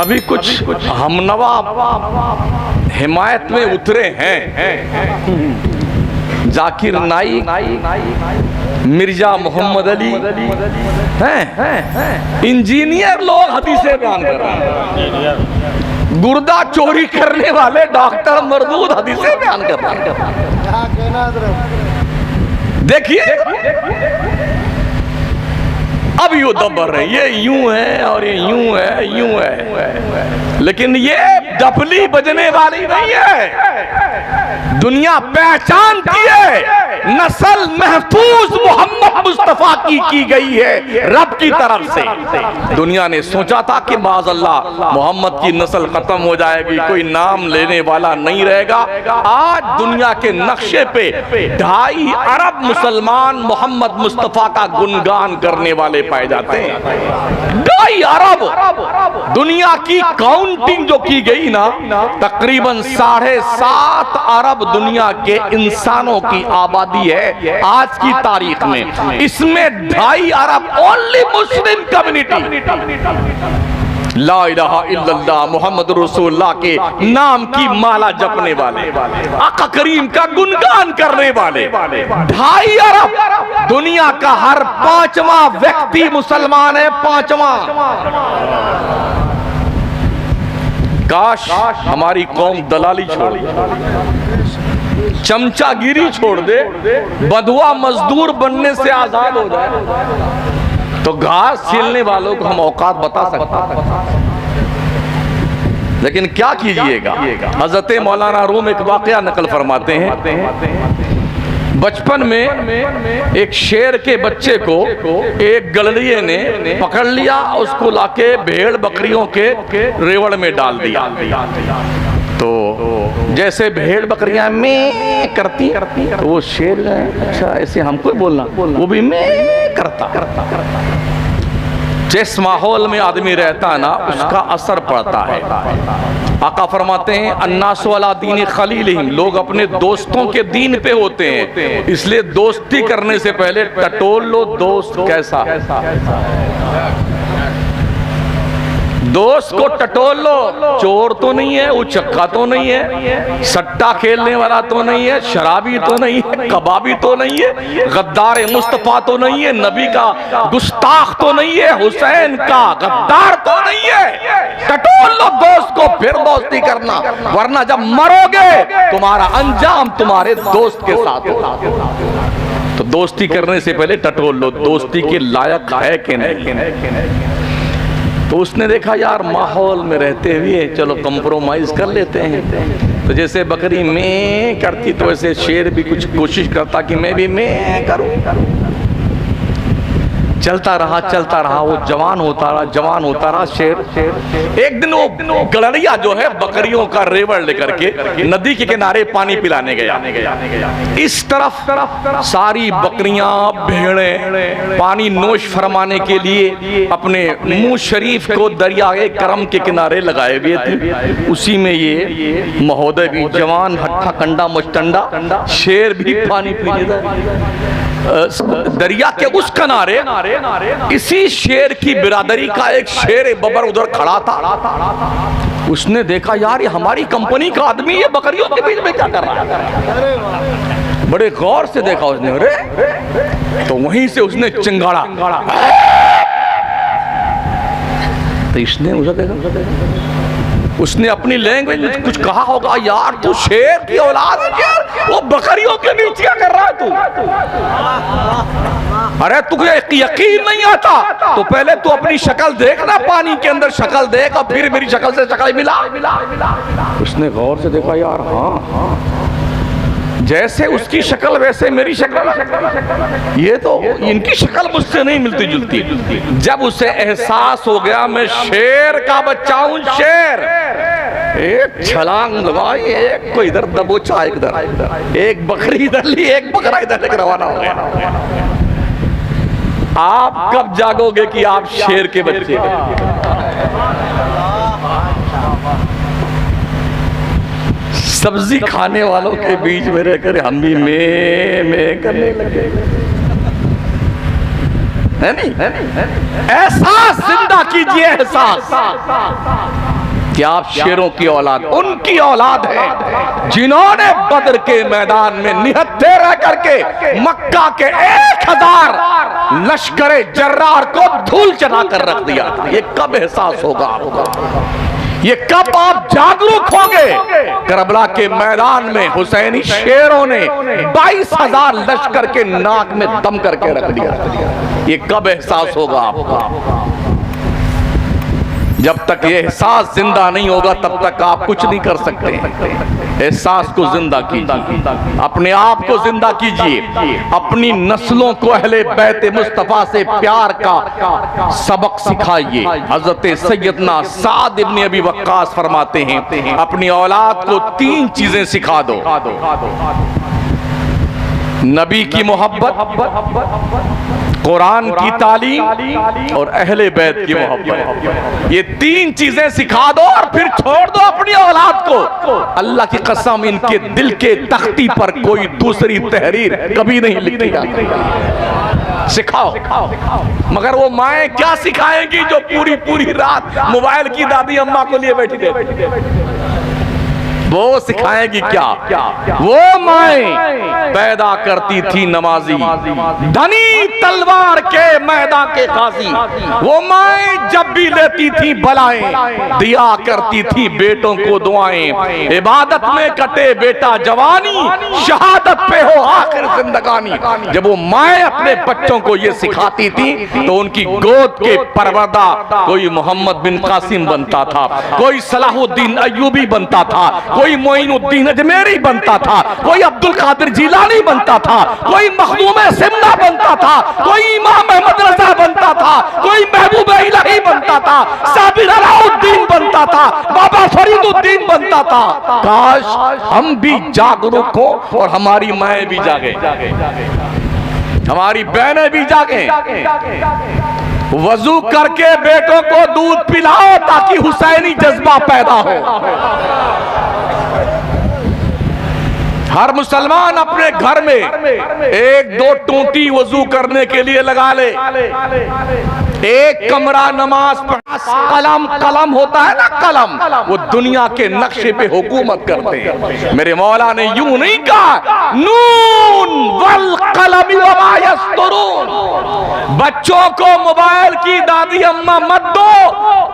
अभी कुछ हमनवा हिमायत में उतरे हैं, जाकिर नाइक, मिर्जा मोहम्मद अली हैं, इंजीनियर लोग हदीसें बयान कर रहे हैं, गुर्दा चोरी करने वाले डॉक्टर मरदूद हदीसें बयान कर रहे हैं। देखिए अब यूं दबर रहे, ये यूं है और ये यूं है, यूं है, लेकिन ये डफली बजने वाली नहीं है। दुनिया पहचानती है नस्ल महफूज मोहम्मद मुस्तफा की गई है रब की तरफ से। दुनिया ने सोचा था कि माज़अल्लाह मोहम्मद की नस्ल खत्म हो जाएगी, कोई नाम लेने वाला नहीं रहेगा। आज दुनिया के नक्शे पे 2.5 अरब मुसलमान मोहम्मद मुस्तफा का गुणगान करने वाले पाए जाते हैं। 2.5 अरब। दुनिया की काउंटिंग जो की गई ना, तकरीबन 7.5 अरब दुनिया के इंसानों की आबादी है आज की तारीख में। इसमें 2.5 अरब ओनली मुस्लिम कम्युनिटी ला इलाहा इल्लल्लाह मोहम्मद रसूलुल्लाह के नाम की माला जपने वाले, आका करीम का गुणगान करने वाले 2.5 अरब। दुनिया का हर 5वां व्यक्ति मुसलमान है, 5वां। काश हमारी कौम दलाली छोड़ दे, चमचागिरी छोड़ दे, बंधुआ मजदूर बनने से आजाद हो जाए, तो घास छीलने वालों को हम औकात बता सकते हैं। लेकिन क्या कीजिएगा, हजरत मौलाना रूम एक वाकया नकल फरमाते हैं, बचपन में एक शेर के बच्चे को एक गलड़िए ने पकड़ लिया, उसको लाके भेड़ बकरियों के रेवड़ में डाल दिया। तो जैसे भेड़ बकरियां में करती तो वो शेर, अच्छा ऐसे हमको बोलना, वो भी में करता। जिस माहौल में आदमी रहता है ना, उसका असर पड़ता है। आका फरमाते हैं अन्नासु अला दीन खलीलिहिम, लोग अपने दोस्तों के दीन पे होते हैं, इसलिए दोस्ती करने से पहले टटोल लो दोस्त कैसा है। दोस्त को टटोल लो, चोर तो नहीं है, उचक्का तो नहीं है, सट्टा खेलने वाला तो नहीं है, शराबी तो नहीं है, कबाबी तो नहीं है, गद्दार मुस्तफा तो नहीं है, नबी का गुस्ताख तो नहीं है, हुसैन का गद्दार तो नहीं है। टटोल लो दोस्त को, फिर दोस्ती करना, वरना जब मरोगे तुम्हारा अंजाम तुम्हारे दोस्त के साथ होगा। तो दोस्ती करने से पहले टटोल लो दोस्ती के लायक है कि नहीं। तो उसने देखा यार माहौल में रहते हुए चलो कंप्रोमाइज कर लेते हैं। तो जैसे बकरी में करती तो वैसे शेर भी कुछ कोशिश करता कि मैं भी मैं करूं। चलता रहा, वो जवान होता रहा शेर। एक दिन वो गलड़िया जो है बकरियों का रेवड़ लेकर के नदी के किनारे पानी पिलाने गया। इस तरफ सारी बकरियां भेड़ें पानी नोश फरमाने के लिए अपने मुंह शरीफ को दरियाए करम के किनारे लगाए हुए थे। उसी में ये महोदय भी जवान हट्ठा कंडा मुचटंडा शेर भी पानी पीने दरिया के उस किनारे इसी शेर की बिरादरी का एक शेर बबर उधर खड़ा था। उसने देखा यार ये हमारी कंपनी का आदमी ये बकरियों के बीच में क्या कर रहा है। बड़े गौर से देखा उसने, अरे तो वहीं से उसने चिंगाड़ा। तो इसने उसे देखा, उसने अपनी लैंग्वेज में कुछ कहा होगा, यार तू शेर की औलाद है यार, वो बकरियों के नीचे क्या कर रहा है तू। अरे तुझे यकीन नहीं आता तो पहले तू अपनी शक्ल देखना, पानी के अंदर शक्ल देख और फिर मेरी शक्ल से शक्ल मिला। उसने गौर से देखा यार हाँ जैसे उसकी शक्ल वैसे मेरी शक्ल, ये तो इनकी शक्ल मुझसे नहीं मिलती जुलती। जब उसे एहसास हो गया मैं शेर का बच्चा हूं, शेर, एक छलांग लगाई, एक को इधर दबोचा, एक बकरी इधर ली, एक बकरा इधर लेकर रवाना हो गया। आप कब जागोगे कि आप शेर के बच्चे हैं? सब्जी खाने वालों के बीच में रहकर हम भी मैं करने लगे, है नहीं? एहसास जिंदा कीजिए, एहसास कि आप शेरों की औलाद, उनकी औलाद है जिन्होंने बदर के मैदान में निहत्थे रह करके मक्का के 1000 लश्करे जर्रार को धूल चढ़ा कर रख दिया था। ये कब एहसास होगा आपको? ये कब आप जागरूक होंगे? करबला के मैदान में हुसैनी शेरों ने 22,000 लश्कर के नाक में दम करके रख दिया। ये कब एहसास होगा आपको? जब तक ये एहसास जिंदा नहीं होगा तब तक आप कुछ नहीं कर सकते। एहसास को जिंदा कीजिए, अपने आप को जिंदा कीजिए, अपनी नस्लों को अहले बैत मुस्तफा से प्यार का सबक सिखाइए। हजरत सैयदना साद इब्न अबी वक्कास फरमाते हैं अपनी औलाद को 3 चीजें सिखा दो, नबी की मोहब्बत, कुरान की तालीम और अहले बैत की मोहब्बत। ये 3 चीजें सिखा दो और फिर छोड़ दो अपनी औलाद को। अल्लाह की कसम इनके दिल के तख्ती पर कोई दूसरी तहरीर कभी नहीं लिखी जाती। सिखाओ, मगर वो माएं क्या सिखाएंगी जो पूरी पूरी रात मोबाइल की दादी अम्मा को लिए बैठी रहे। वो सिखाएगी क्या? वो माएं पैदा करती थी नमाजी, धनी तलवार के मैदान के गाजी। वो माएं जब भी लेती थी बलाएं, दिया करती थी बेटों को दुआएं। इबादत में कटे बेटा जवानी, शहादत पे हो आखिर जिंदगानी। जब वो माएं अपने बच्चों को ये सिखाती थी तो उनकी गोद के परवरदा कोई मोहम्मद बिन कासिम बनता था, कोई सलाहुद्दीन अय्यूबी बनता था, कोई मोइनुद्दीन अजमेरी बनता था, कोई अब्दुल कादिर जिलानी बनता था, कोई मखदूम सिमना बनता था, कोई इमाम अहमद रजा बनता था, कोई महबूब इलाही बनता था, साबिर अलाउद्दीन बनता था, बाबा फरीदुद्दीन बनता था। काश हम भी जागरूक हो और हमारी माएं भी जागे, हमारी बहनें भी जागे। वजू करके बेटों को दूध पिलाओ ताकि हुसैनी जज्बा पैदा हो। हर मुसलमान अपने घर में एक दो टूटी वजू करने के लिए लगा ले, एक कमरा नमाज पढ़ा। कलम कलम होता है ना, कलम, वो दुनिया के नक्शे पे हुकूमत करते हैं। मेरे मौला ने यूं नहीं कहा नून वल कलम वमा यस्तुरून, बच्चों को मोबाइल की दादी अम्मा मत दो,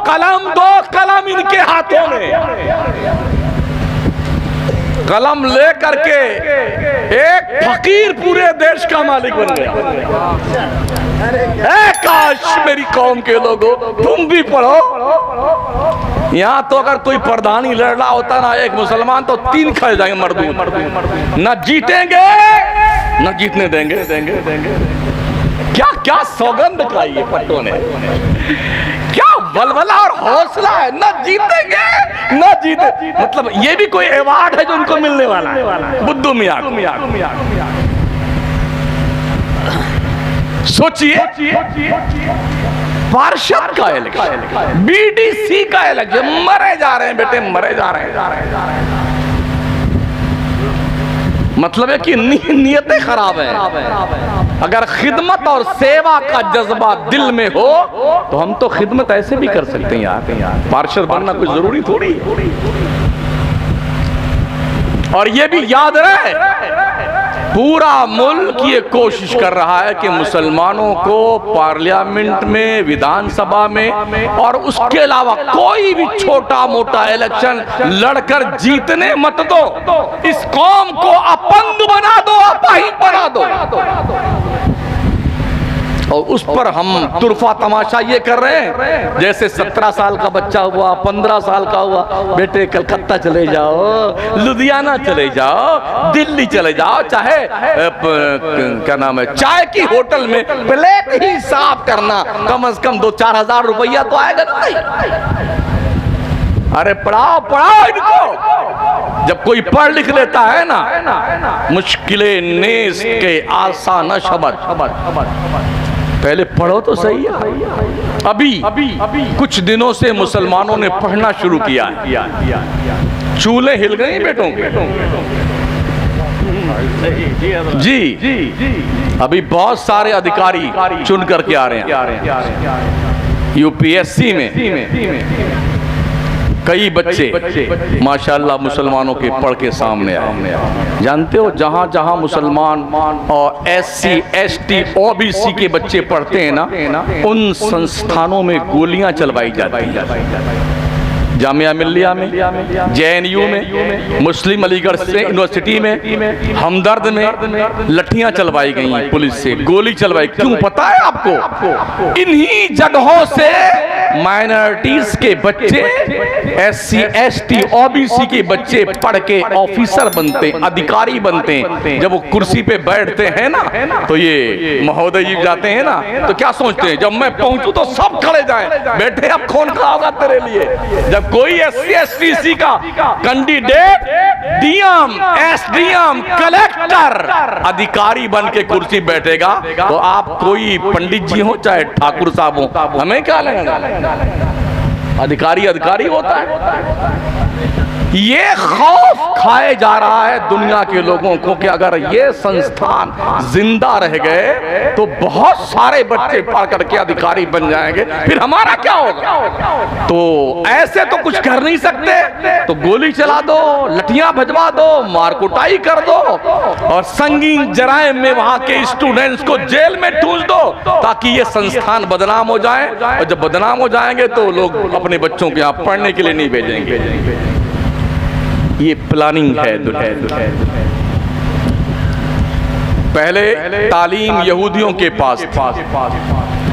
कलम दो, कलम इनके हाथों में। कलम ले करके एक फकीर पूरे देश का मालिक बन गया। काश मेरी कौम के लोगों तुम भी पढ़ो। यहाँ तो अगर कोई प्रधानी लड़ रहा होता ना एक मुसलमान तो 3 खा जाएंगे मर्दून, न जीतेंगे न जीतने देंगे। क्या क्या सौगंध खाई है पट्टों ने, क्या बलबला और हौसला है। न जीतेंगे न जीते, मतलब ये भी कोई अवार्ड है जो उनको मिलने वाला है। बुद्धू मियां सोचिए, पार्षद का इलेक्शन, बीडीसी का इलेक्शन, मरे जा रहे हैं बेटे, मरे जा रहे हैं। मतलब है कि नियतें खराब है। अगर खिदमत और सेवा का जज्बा दिल में हो तो हम तो खिदमत ऐसे भी कर सकते हैं यार। पार्षद बनना कोई जरूरी थोड़ी। और ये भी याद रहे, पूरा मुल्क ये कोशिश कर रहा है कि मुसलमानों को पार्लियामेंट में, विधानसभा में और उसके अलावा कोई भी छोटा मोटा इलेक्शन लड़कर जीतने मत दो। इस कौम को अपंग बना दो, अपाहिज बना दो। और उस पर हम तुरफा तमाशा ये कर रहे हैं जैसे 17 साल का बच्चा हुआ, 15 साल का हुआ, बेटे कलकत्ता चले जाओ, लुधियाना चले जाओ, दिल्ली चले जाओ, चाहे क्या नाम है चाय की होटल में प्लेट ही साफ करना, कम से कम 2-4 हजार रुपया तो आएगा नहीं। अरे पढ़ाओ पढ़ाओ इनको। जब कोई पढ़ लिख लेता है ना, मुश्किलें नेस के आसान शब्द, पहले पढ़ो तो सही है। अभी कुछ दिनों से मुसलमानों ने पढ़ना शुरू किया है। चूल्हे हिल गए बेटों के। जी अभी बहुत सारे अधिकारी चुन करके आ रहे हैं यूपीएससी में। कई बच्चे माशाल्लाह मुसलमानों के पढ़ के सामने आए। जानते हो जहां जहां मुसलमान और SC ST OBC के बच्चे पढ़ते हैं ना, उन संस्थानों में गोलियां चलवाई जाती हैं। जामिया मिल्लिया में, JNU में, मुस्लिम अलीगढ़ से यूनिवर्सिटी में, हमदर्द में लठियां चलवाई गई, पुलिस से गोली चलवाई। क्यों पता है आपको? इन्हीं जगहों से माइनॉरिटीज के बच्चे, SC ST OBC के बच्चे पढ़ के ऑफिसर बनते, अधिकारी बनते हैं। जब वो कुर्सी पे बैठते हैं ना तो ये महोदय जी जाते हैं ना तो क्या सोचते हैं, जब मैं पहुंचूं तो सब खड़े जाएं, बेटे अब कौन खड़ा होगा तेरे लिए। जब कोई SC ST का कैंडिडेट DM SDM कलेक्टर अधिकारी बन के कुर्सी बैठेगा तो आप कोई पंडित जी हो चाहे ठाकुर साहब हो, हमें क्या लगेगा? अधिकारी अधिकारी होता है। ये खौफ खाए जा रहा है दुनिया के लोगों को कि अगर ये संस्थान जिंदा रह गए तो बहुत सारे बच्चे पढ़ करके अधिकारी बन जाएंगे, फिर हमारा क्या होगा। तो ऐसे तो कुछ कर नहीं सकते, तो गोली चला दो, लठियां भजवा दो, मार कुटाई कर दो और संगीन जराइम में वहां के स्टूडेंट्स को जेल में ठूंस दो, ताकि ये संस्थान बदनाम हो जाए। और जब बदनाम हो जाएंगे तो लोग अपने बच्चों को यहाँ पढ़ने के लिए नहीं भेजेंगे। ये प्लानिंग है दुनिया। पहले तालीम यहूदियों के पास थी,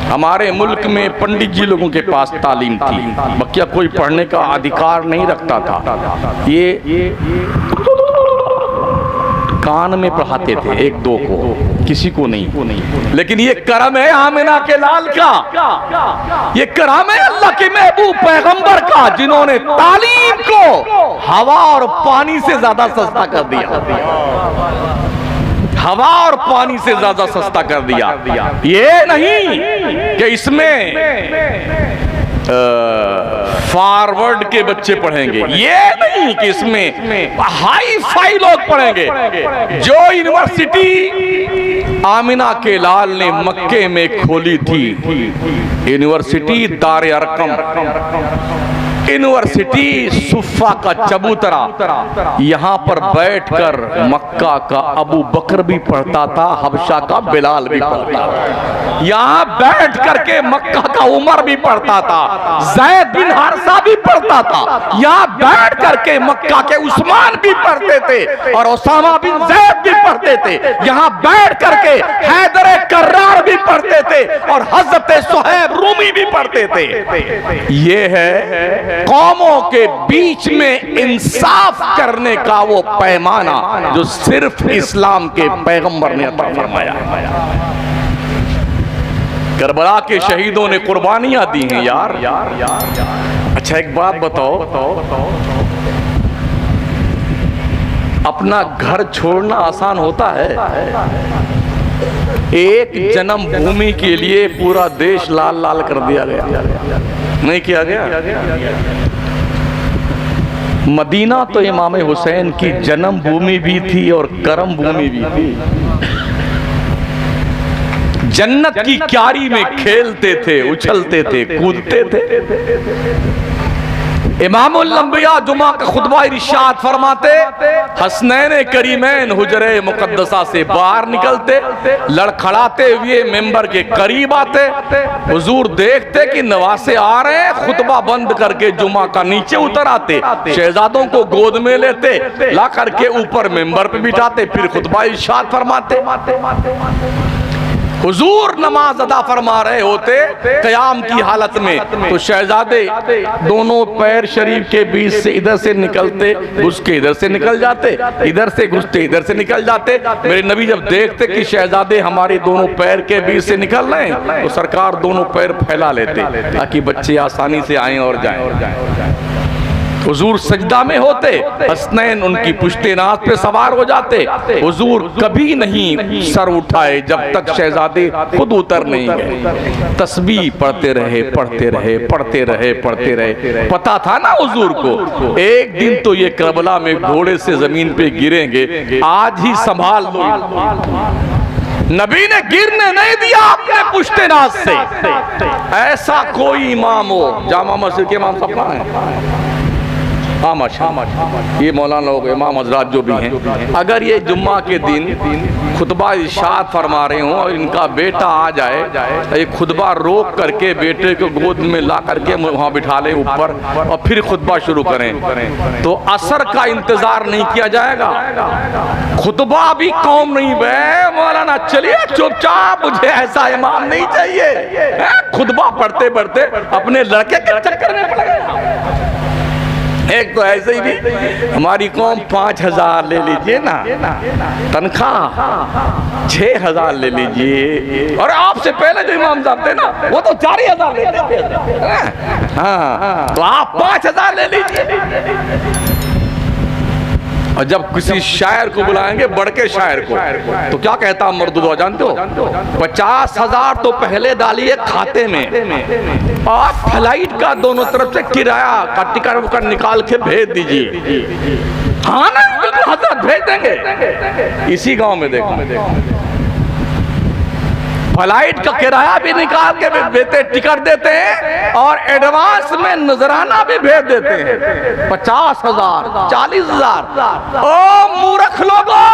हमारे मुल्क में पंडित जी लोगों के पास तालीम थी, बकिया कोई पढ़ने का अधिकार नहीं रखता था। ये कान में पढ़ाते थे एक दो को, किसी को नहीं। लेकिन ये करम है आमिना के लाल का, ये करम है अल्लाह के महबूब पैगंबर का, जिन्होंने तालीम को हवा और पानी से ज्यादा सस्ता कर दिया। हवा और पानी से ज्यादा सस्ता कर दिया। ये नहीं कि इसमें फॉरवर्ड के बच्चे पढ़ेंगे, ये नहीं कि इसमें हाई फाई लोग पढ़ेंगे। जो यूनिवर्सिटी आमिना के लाल ने मक्के में खोली थी, यूनिवर्सिटी दार अरकम, यूनिवर्सिटी सुफ़ा का चबूतरा, यहाँ पर बैठकर मक्का का अबू बकर भी पढ़ता था, हबशा का बिलाल भी पढ़ता था। यहाँ बैठ करके मक्का का उमर भी पढ़ता था, ज़ैद बिन हारिसा भी पढ़ता था। यहाँ बैठ करके मक्का के उस्मान भी पढ़ते थे और उसामा बिन ज़ैद भी पढ़ते थे। यहाँ बैठ करके हैदर कर्रार भी पढ़ते थे और हज़रत सुहैब रूमी भी पढ़ते थे। ये है कौमों के बीच में इंसाफ करने का वो पैमाना जो सिर्फ इस्लाम के पैगंबर ने अता फरमाया। करबला के शहीदों ने कुर्बानियां दी हैं यार। अच्छा एक बात बताओ, अपना घर छोड़ना आसान होता है? एक जन्म भूमि के लिए पूरा देश लाल लाल कर दिया गया, नहीं किया गया? मदीना तो इमाम हुसैन की जन्म भूमि भी थी और कर्म भूमि भी थी। जन्नत की क्यारी में खेलते थे, उछलते थे, कूदते थे। इमामुल अंबिया जुमा का खुतबा इरशाद फरमाते, हसनैन करीमैन हुजरे मुकद्दसा से बाहर निकलते, लड़खड़ाते हुए मेंबर के करीब आते। हुजूर देखते कि नवासे आ रहे हैं, खुतबा बंद करके जुमा का नीचे उतर आते, शहजादों को गोद में लेते, ला करके ऊपर मेंबर पे बिठाते, फिर खुतबा इरशाद फरमाते। हुजूर नमाज अदा फरमा रहे होते क़याम की हालत में, तो शहजादे दोनों पैर शरीफ के बीच से इधर से निकलते, घुस के इधर से निकल जाते, इधर से घुसते इधर से निकल जाते। मेरे नबी जब देखते कि शहजादे हमारे दोनों पैर के बीच से निकल रहे हैं, तो सरकार दोनों पैर फैला लेते ताकि बच्चे आसानी से आएं और जाएं। हुजूर सजदा में होते, हसनैन उनकी पुश्ते-नाज़ पे सवार हो जाते। हुजूर कभी नहीं सर उठाए जब तक शहजादे खुद उतर नहीं गए। तस्बीह पढ़ते रहे, पढ़ते रहे, पढ़ते रहे, पढ़ते रहे। पता था ना हुजूर को एक दिन तो ये करबला में घोड़े से जमीन पे गिरेंगे, आज ही संभाल लो। नबी ने गिरने नहीं दिया अपने पुश्ते-नाज़ से। ऐसा कोई इमाम हो, जामा मस्जिद के इमाम सब कहाँ हैं? ये मौलाना लोग इमाम हजरात जो भी हैं, अगर ये जुम्मा के दिन खुतबा इरशाद फरमा रहे हों और इनका बेटा आ जाए, तो ये खुतबा रोक करके बेटे को गोद में ला करके वहाँ बिठा ले ऊपर और फिर खुतबा शुरू करें, तो असर का इंतजार नहीं किया जाएगा। खुतबा भी कौम नहीं बे मौलाना, चलिए चुपचाप, मुझे ऐसा इमाम नहीं चाहिए। खुतबा पढ़ते पढ़ते अपने लड़के के चक्कर में पड़ गया। एक तो ऐसे ही भी हमारी कौम 5,000 ले लीजिए ना तनख्वाह, 6,000 ले लीजिए, और आपसे पहले जो इमाम साहब थे ना वो तो 4,000 लेते थे। हाँ, तो आप 5,000 ले लीजिए। और जब किसी शायर को बुलाएंगे, बड़के शायर को, तो क्या कहता मर्दुआ जानते हो? 50,000 तो पहले डालिए खाते में और फ्लाइट का दोनों तरफ से किराया का टिकट निकाल के भेज दीजिए। हाँ ना, बिल्कुल हजरत भेज देंगे। इसी गांव में देखो, फ्लाइट का किराया भी निकाल के देते, टिकट देते हैं और एडवांस में नजराना भी भेज देते हैं। 50,000, 40,000। ओ मूर्ख लोगों,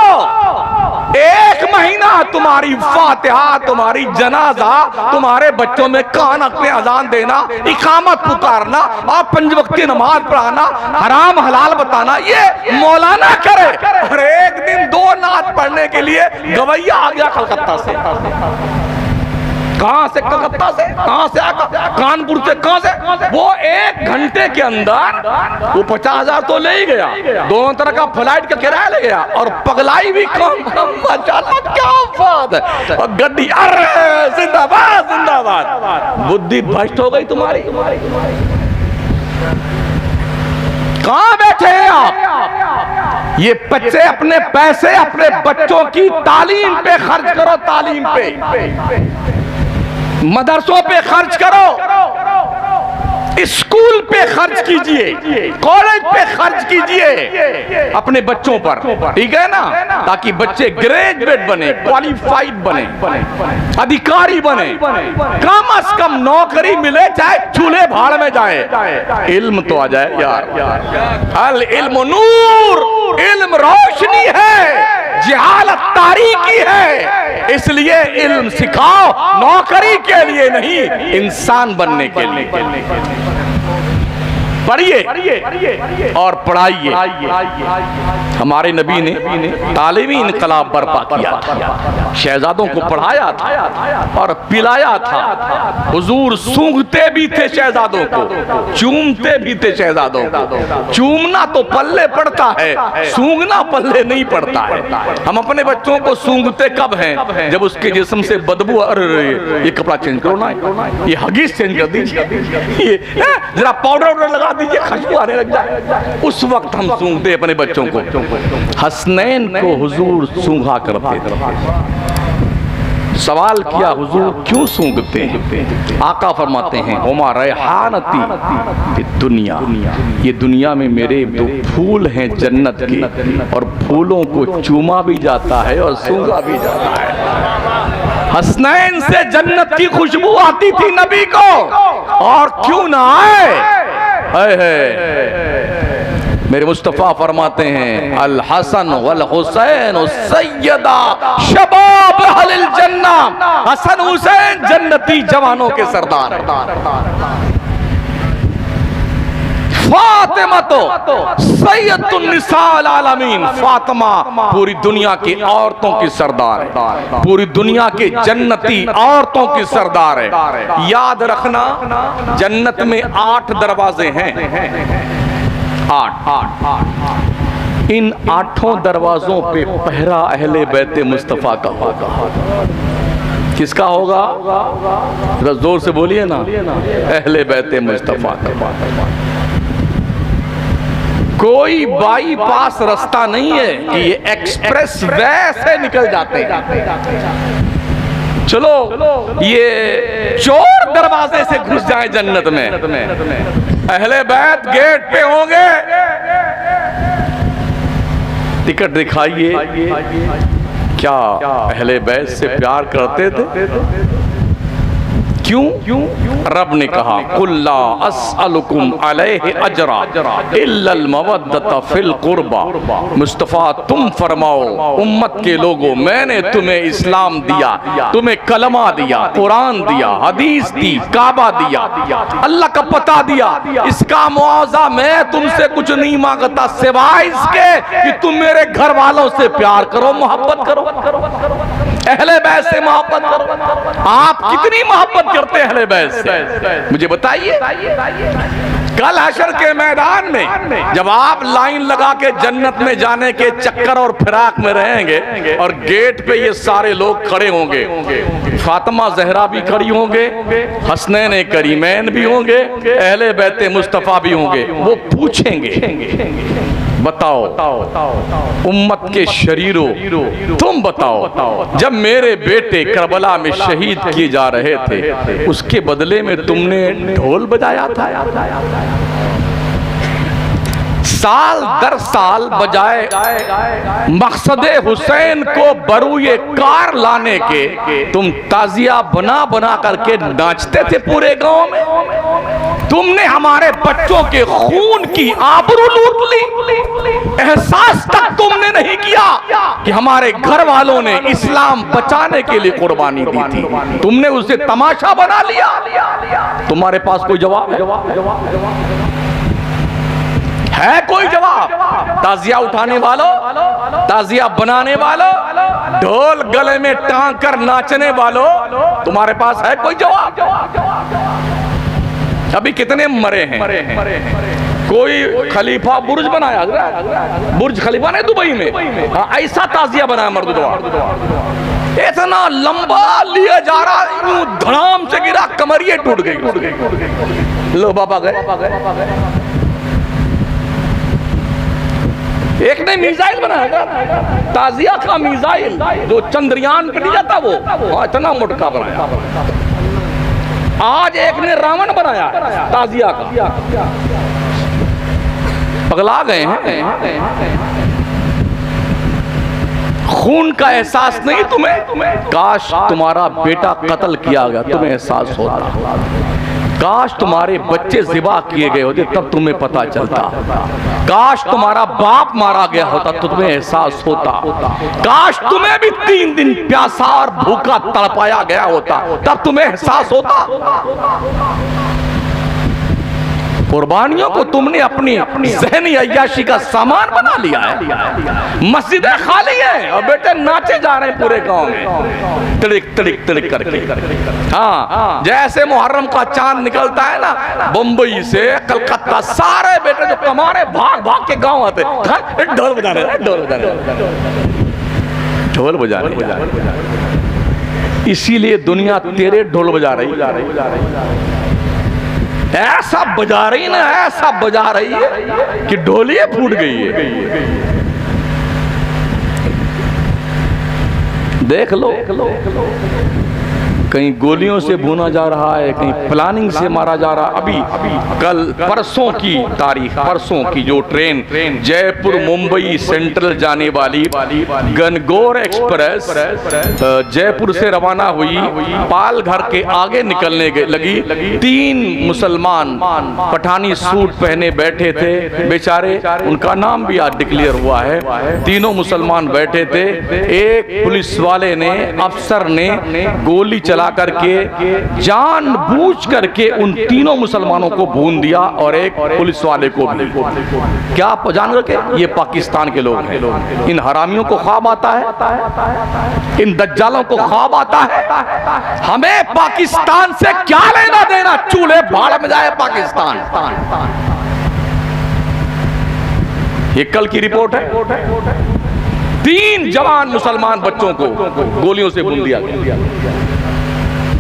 1 महीना तुम्हारी फातिहा, तुम्हारी जनाजा, तुम्हारे बच्चों में कान अपने अजान देना, इकामत पुकारना और 5 वक्त की नमाज पढ़ाना, हराम हलाल बताना, ये मौलाना करे। और एक दिन 2 नात पढ़ने के लिए गवैया आ गया कलकत्ता से। कहां से? कलकत्ता से। कहां से? कानपुर से। कहां से? वो 1 घंटे के अंदर वो 50,000 तो ले ही गया, दोनों तरह का फ्लाइट का किराया ले गया और पगलाई भी कम। माशाल्लाह, क्या बात है। और गड्डी, अरे जिंदाबाद जिंदाबाद। बुद्धि भ्रष्ट हो गई तुम्हारी। कहां बैठे हैं आप? ये बच्चे अपने पैसे अपने बच्चों की तालीम पे खर्च करो, तालीम पे, मदरसों पे खर्च करो, स्कूल पे खर्च कीजिए, कॉलेज पे खर्च कीजिए अपने बच्चों पर, ठीक है ना? ताकि बच्चे ग्रेजुएट बने, क्वालिफाइड बने, अधिकारी बने, कम से कम नौकरी मिले, चाहे चूल्हे भाड़ में जाए, इल्म तो आ जाए यार। अल इल्म नूर, इल्म रोशनी है, जहालत तारीकी है। इसलिए इल्म सिखाओ, नौकरी के लिए नहीं, इंसान बनने के लिए। पढ़िए और पढ़ाइए। हमारे नबी ने तालीमी इनकलाब बर्पा किया था, शहजादों को पढ़ाया था और पिलाया था। हुजूर सूंघते भी थे शहजादों को, चूमते भी थे शहजादों को। चूमना तो पल्ले पड़ता है, सूंघना पल्ले नहीं पड़ता है। हम अपने बच्चों को सूंघते कब हैं? जब उसके जिस्म से बदबू, अरे ये कपड़ा चेंज करो ना, ये हगीज चेंज कर दीजिए, ये जरा पाउडर लगा दीजिए, खुशबू आने लग जाए, उस वक्त हम सूंघते अपने बच्चों को। हसनैन को हुजूर सूंघा करते थे। सवाल किया, हुजूर क्यों सूंघते हैं? आका फरमाते हैं, हुमा रैहानती दुनिया, ये दुनिया में मेरे 2 फूल हैं जन्नत के, और फूलों को चूमा भी जाता है और सूंघा भी जाता है। हसनैन से जन्नत की खुशबू आती थी नबी को, और क्यों ना आए? मेरे मुस्तफा फरमाते हैं, अल हसन वल हुसैन सैयदा शबाब अहलिल जन्ना। हसन हुसैन जन्नती जवानों के सरदार। फातिमा तो सैयदुन निसाल आलमीन, फातिमा पूरी दुनिया की औरतों की सरदार है, पूरी दुनिया के जन्नती औरतों की सरदार है। याद रखना, जन्नत में 8 दरवाजे हैं, 8। इन 8 दरवाजों पे पहरा अहले बैते मुस्तफा का होगा। किसका होगा? जोर से बोलिए ना, अहले बैते मुस्तफा का। कोई बाईपास रास्ता नहीं है कि ये एक्सप्रेस वे से निकल जाते हैं। चलो ये चोर दरवाजे से घुस जाए जन्नत में, अहले बैत गेट पे होंगे। टिकट दिखाइए, क्या अहले बैत से प्यार करते थे? क्यों? रब ने कहा, कुल्ला अस्अलुकुम अलैहि अजरा इल्लल मवद्दत फिल कुर्बा। मुस्तफा तुम फरमाओ, उम्मत के लोगों, मैंने तुम्हें इस्लाम दिया, तुम्हें कलमा दिया, कुरान दिया, हदीस दी, काबा दिया, अल्लाह का पता दिया। इसका मुआवजा मैं तुमसे कुछ नहीं मांगता सिवाय इसके कि तुम मेरे घर वालों से प्यार करो, मोहब्बत करो, अहले बैत से मोहब्बत करो। आप कितनी मोहब्बत करते हैं अहले बैत से, मुझे बताइए। कल हशर के मैदान में जब आप लाइन लगा के जन्नत में जाने के चक्कर और फिराक में रहेंगे और गेट पे ये सारे लोग खड़े होंगे, फातिमा जहरा भी खड़ी होंगे, हसनैन करीमैन भी होंगे, अहले बैत मुस्तफा भी होंगे। वो पूछेंगे, बताओ उम्मत के शरीरों, तुम बताओ जब मेरे बेटे करबला में शहीद किए जा रहे थे उसके बदले में तुमने ढोल बजाया था। साल दर साल बजाए मकसदे हुसैन को बरूए कार लाने के तुम ताजिया बना बना करके नाचते थे पूरे गांव में। तुमने हमारे बच्चों के खून की आबरू लूट ली। एहसास तक तुमने नहीं किया कि हमारे घर वालों ने इस्लाम बचाने के लिए कुर्बानी दी थी। तुमने उसे तमाशा बना लिया। तुम्हारे पास कोई जवाब है कोई जवाब? ताजिया उठाने वालों, ताजिया बनाने वालों, ढोल गले में टांग कर नाचने वालों, तुम्हारे पास है कोई जवाब? अभी कितने मरे हैं? कोई खलीफा बुर्ज बनाया, बुर्ज खलीफा ने दुबई में, हाँ, ऐसा ताजिया बनाया मर्दुआ, इतना लंबा लिया जा रहा, यूं धड़ाम से गिरा, कमरिए टूट गई। लो बाबा गए। एक ने मिसाइल बनाया, ताजिया का मिसाइल जो चंद्रयान पे नहीं जाता वो, इतना मोटका बनाया। आज एक ने रावण बनाया ताजिया का। पगला गए हैं। खून का एहसास नहीं तुम्हें? काश तुम्हारा बेटा कत्ल किया गया तुम्हें एहसास होता। काश तुम्हारे बच्चे ज़िबा किए गए होते तब तुम्हें पता चलता। काश तुम्हारा बाप मारा गया होता तो तुम्हें एहसास होता। काश तुम्हें भी 3 दिन प्यासा और भूखा तड़पाया गया होता तब तुम्हें एहसास होता। कुर्बानियों को तुमने अपनी ज़हनी अय्याशी का सामान बना लिया है। मस्जिदें खाली हैं और बेटे नाचे जा रहे हैं पूरे गांव में, तिड़िक तिड़िक तिड़िक करके। हाँ, जैसे मुहर्रम का चांद निकलता है ना, बंबई से कलकत्ता सारे बेटे जो कमा रहे भाग भाग के गांव आते, ढोल बजा रहे, ढोल बजा रहे, ढोल बजा रहे। इसीलिए दुनिया तेरे ढोल बजा रही, ऐसा बजा रही ना, ऐसा बजा रही है कि ढोलियां फूट गई है। देख लो, कहीं गोलियों से भूना जा रहा है, कहीं प्लानिंग से मारा जा रहा है। अभी कल परसों की तारीख, परसों की जो ट्रेन जयपुर मुंबई सेंट्रल जाने वाली गनगौर एक्सप्रेस जयपुर से रवाना हुई, पालघर के आगे निकलने लगी। 3 मुसलमान पठानी सूट पहने बैठे थे बेचारे, उनका नाम भी आज डिक्लेयर हुआ है। तीनों मुसलमान बैठे थे। एक पुलिस वाले ने, अफसर ने गोली चला करके जानबूझ करके उन तीनों मुसलमानों को भून दिया और एक पुलिस वाले को भी। क्या जान रखे? ये पाकिस्तान के लोग हैं। इन हरामियों को ख्वाब आता है, इन दज्जालों को ख्वाब आता है। हमें पाकिस्तान से क्या लेना देना, चूल्हे भाड़ में जाए पाकिस्तान। ये कल की रिपोर्ट है। 3 जवान मुसलमान बच्चों को गोलियों से भून दिया,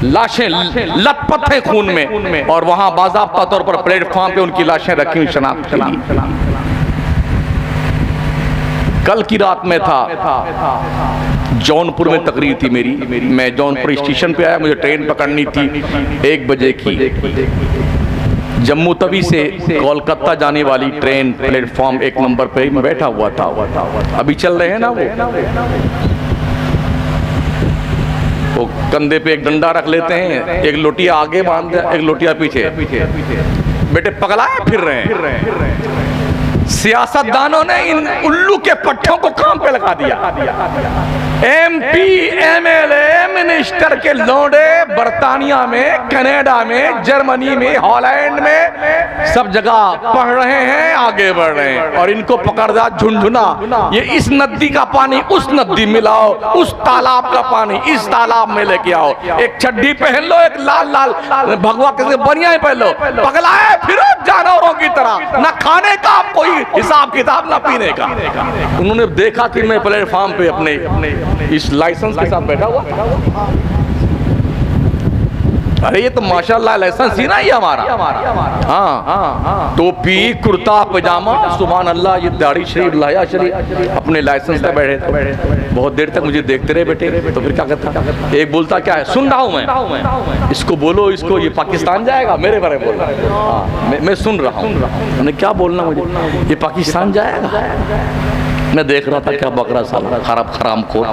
लाशें लथपथ हैं खून में, और वहां बाज़ाब्ता तौर पर प्लेटफॉर्म पे उनकी लाशें रखी हुई शनाख्त की। कल की रात में था, जौनपुर में तकरीर थी मेरी। मैं जौनपुर स्टेशन पे आया, मुझे ट्रेन पकड़नी थी 1 बजे की। जम्मू तवी से कोलकाता जाने वाली ट्रेन प्लेटफॉर्म 1 नंबर पे मैं बैठा हुआ था। अभी चल रहे हैं ना वो कंधे पे एक डंडा रख लेते हैं, एक लोटिया आगे बांध, एक लोटिया पीछे। बेटे पगलाए फिर रहे हैं। सियासतदानों ने इन उल्लू के पट्टों को काम पे लगा दिया। MP MLA मिनिस्टर के लौंडे बर्तानिया में, कनाडा में, जर्मनी में, हॉलैंड में सब जगह पढ़ रहे हैं, आगे बढ़ रहे हैं, और इनको पकड़दा झुंझुना। ये इस नदी का पानी उस नदी में लाओ, उस तालाब का पानी इस तालाब में लेके आओ। एक चड्डी पहन लो, एक लाल लाल भगवा के बनियान पहन लो, पगलाए फिरो जानवरों की तरह। ना खाने का कोई हिसाब किताब, ना पीने का। उन्होंने देखा कि मैं प्लेटफॉर्म पे अपने इस लाइसेंस के साथ बैठा हुआ, अरे ये तो माशाल्लाह लाइसेंस ही ना ये हमारा। हाँ, टोपी कुर्ता पजामा, सुभान अल्लाह, ये दाढ़ी शरीफ लाया शरीफ, अपने लाइसेंस पे बैठे थे। बहुत देर तक मुझे देखते रहे बेटे, तो फिर क्या करता, एक बोलता क्या है, सुन रहा हूँ मैं, इसको बोलो, इसको, ये पाकिस्तान जाएगा, मेरे बारे में बोल रहा है। हाँ, मैं सुन रहा हूँ, मैंने क्या बोलना मुझे, ये पाकिस्तान जाएगा। मैं देख रहा था क्या बकरा साला खराब खराम खोर।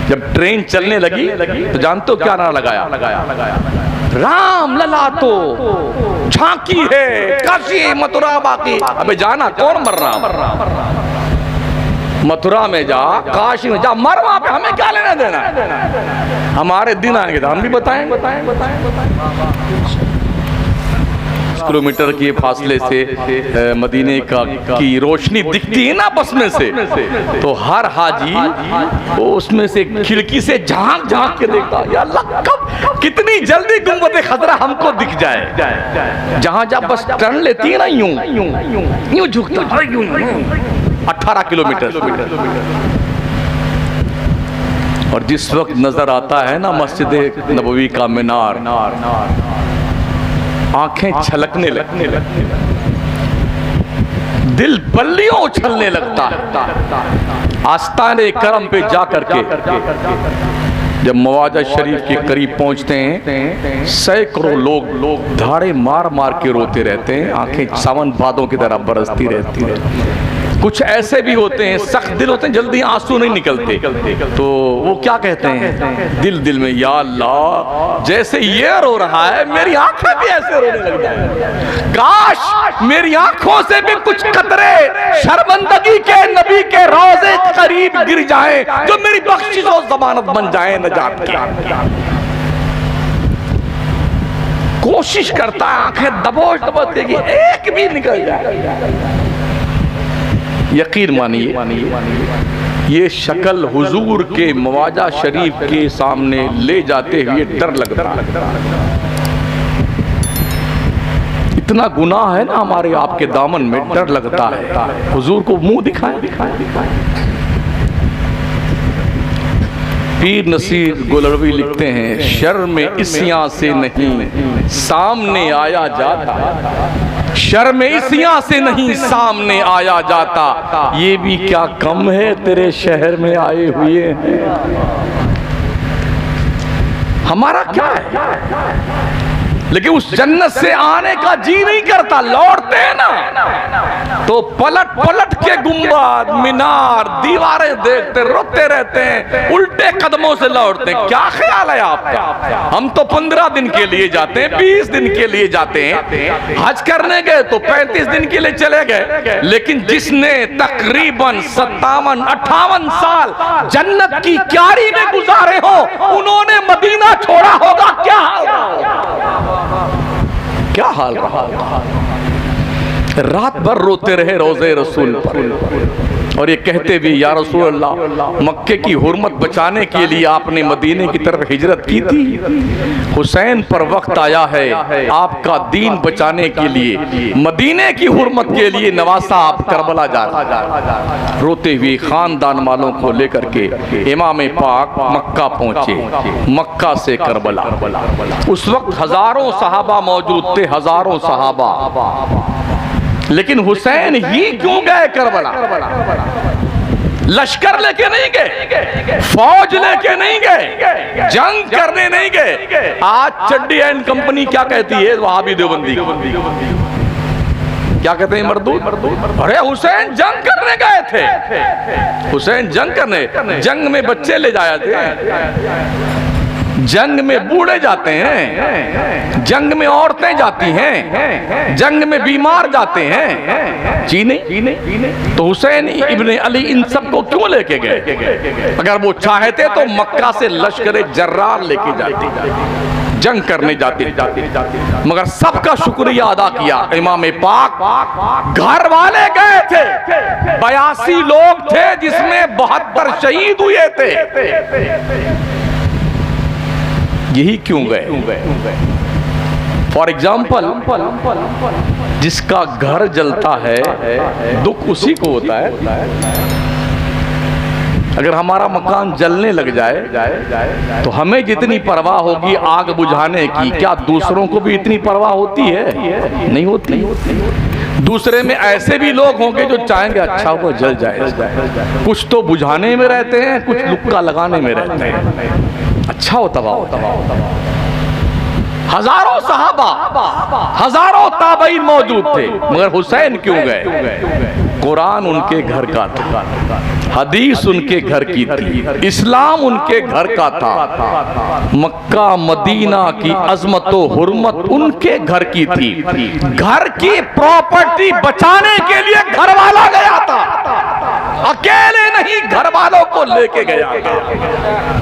जब ट्रेन चलने लगी तो जानते हो क्या नारा लगाया, राम लला तो झांकी है, काशी मथुरा बाकी। अबे जाना, कौन मर रहा, मथुरा में जा, काशी में जा, मर वहां पे, हमें क्या लेना देना। हमारे दिन आएंगे तो हम भी बताएं। किलोमीटर के फासले से मदीने की रोशनी दिखती है ना बस में से, तो हर हाजी वो उसमें से खिड़की से झांक झांक के देखता, या अल्लाह कब कितनी जल्दी गुंबद खतरा हमको दिख जाए। जहां जहां बस टर्न लेती है ना, यूं झुकता, 18 किलोमीटर। और जिस वक्त नजर आता है ना मस्जिद नबवी का मीनार, आंखें छलकने लगती, दिल बल्लियों उछलने लगता है। आस्ताने करम पे जा करके जब मवाजा शरीफ के करीब पहुंचते हैं, सैकड़ों लोग धाड़े मार मार के रोते रहते हैं, आंखें सावन बादों की तरह बरसती रहती है। कुछ ऐसे भी होते हैं, सख्त दिल होते हैं, जल्दी आंसू नहीं निकलते, तो वो क्या कहते हैं, दिल दिल में, या अल्लाह जैसे ये रो रहा है मेरी आंखें भी ऐसे रोने लग जाए। काश मेरी आंखों से भी कुछ कतरे शर्मंदगी के नबी के रोजे करीब गिर जाएं, जो मेरी बख्शिश और जमानत बन जाए नजात की। कोशिश करता है आंखें दबोच दबोच के एक भी निकल जाए। यकीन मानिए, ये शक्ल हुजूर के मवाजा शरीफ के सामने ले जाते हुए डर लगता है। इतना गुनाह है ना हमारे आपके दामन में, डर लगता है हुजूर को मुंह दिखाएं। पीर नसीर गोलरवी लिखते हैं, शर्म इसियां से नहीं सामने आया जाता, शर्म इसियां से नहीं सामने आया जाता, ये भी क्या कम है तेरे शहर में आए हुए हैं। हमारा क्या है, लेकिन उस जन्नत से आने का जी नहीं करता। लौटते हैं ना तो पलट पलट के गुंबद, मीनार, दीवारें देखते रोते रहते हैं, उल्टे कदमों से लौटते हैं। क्या ख्याल है आपका? हम तो 15 दिन के लिए जाते हैं, 20 दिन के लिए जाते हैं। हज करने गए तो 35 दिन के लिए चले गए, लेकिन जिसने तकरीबन 57-58 साल जन्नत की क्यारी में गुजारे हो, उन्होंने मदीना छोड़ा होगा, क्या हाल रहा, रात भर रोते रहे रोजे रसूल पर, और ये कहते भी, या रसूल अल्लाह, मक्के की हुर्मत बचाने के लिए आपने मदीने की तरफ हिजरत की थी, हुसैन पर वक्त आया है आपका दीन बचाने के लिए, मदीने की हुर्मत के लिए नवासा आप करबला जा रहा। रोते हुए खानदान वालों को लेकर के इमाम पाक मक्का पहुंचे, मक्का से करबला। उस वक्त हजारों सहाबा मौजूद थे, हजारों सहाबा, लेकिन हुसैन ही क्यों गए करबला? लश्कर लेके नहीं गए, फौज लेके नहीं गए, जंग करने नहीं गए। आज चड्डी एंड कंपनी क्या कहती है, वहाबी देवबंदी क्या कहते हैं, मरदूद। अरे हुसैन जंग करने गए थे, हुसैन जंग करने, जंग में बच्चे ले जाए थे, जंग में बूढ़े जाते हैं, जंग में औरतें जाती हैं, जंग में बीमार जाते हैं, जी नहीं। तो हुसैन इब्ने अली इन सबको क्यों लेके गए? अगर वो चाहते तो मक्का से लश्कर जर्रार लेके जाते, जंग करने जाते, मगर सबका शुक्रिया अदा किया। इमाम पाक घर वाले गए थे, 82 लोग थे जिसमें 72 शहीद हुए थे। यही क्यों गए? फॉर एग्जाम्पल, जिसका घर जलता है दुख उसी को होता है, अगर हमारा मकान जलने लग जाए तो हमें जितनी परवाह होगी आग बुझाने की, क्या दूसरों को भी इतनी परवाह होती है? नहीं होती। दूसरे में ऐसे भी लोग होंगे जो चाहेंगे अच्छा हुआ जल जाए, कुछ तो बुझाने में रहते हैं, कुछ लुक्का लगाने में रहते हैं। अच्छा हो तबाह हो। हजारों सहाबा, हजारों ताबईन मौजूद थे, मगर हुसैन क्यों गए? कुरान उनके घर का था, हदीस उनके घर की थी, इस्लाम उनके घर का था, मक्का मदीना की अजमत व हुर्मत उनके घर की थी। घर की प्रॉपर्टी बचाने के लिए घर वाला गया था, अकेले नहीं, घर वालों को लेके गया था।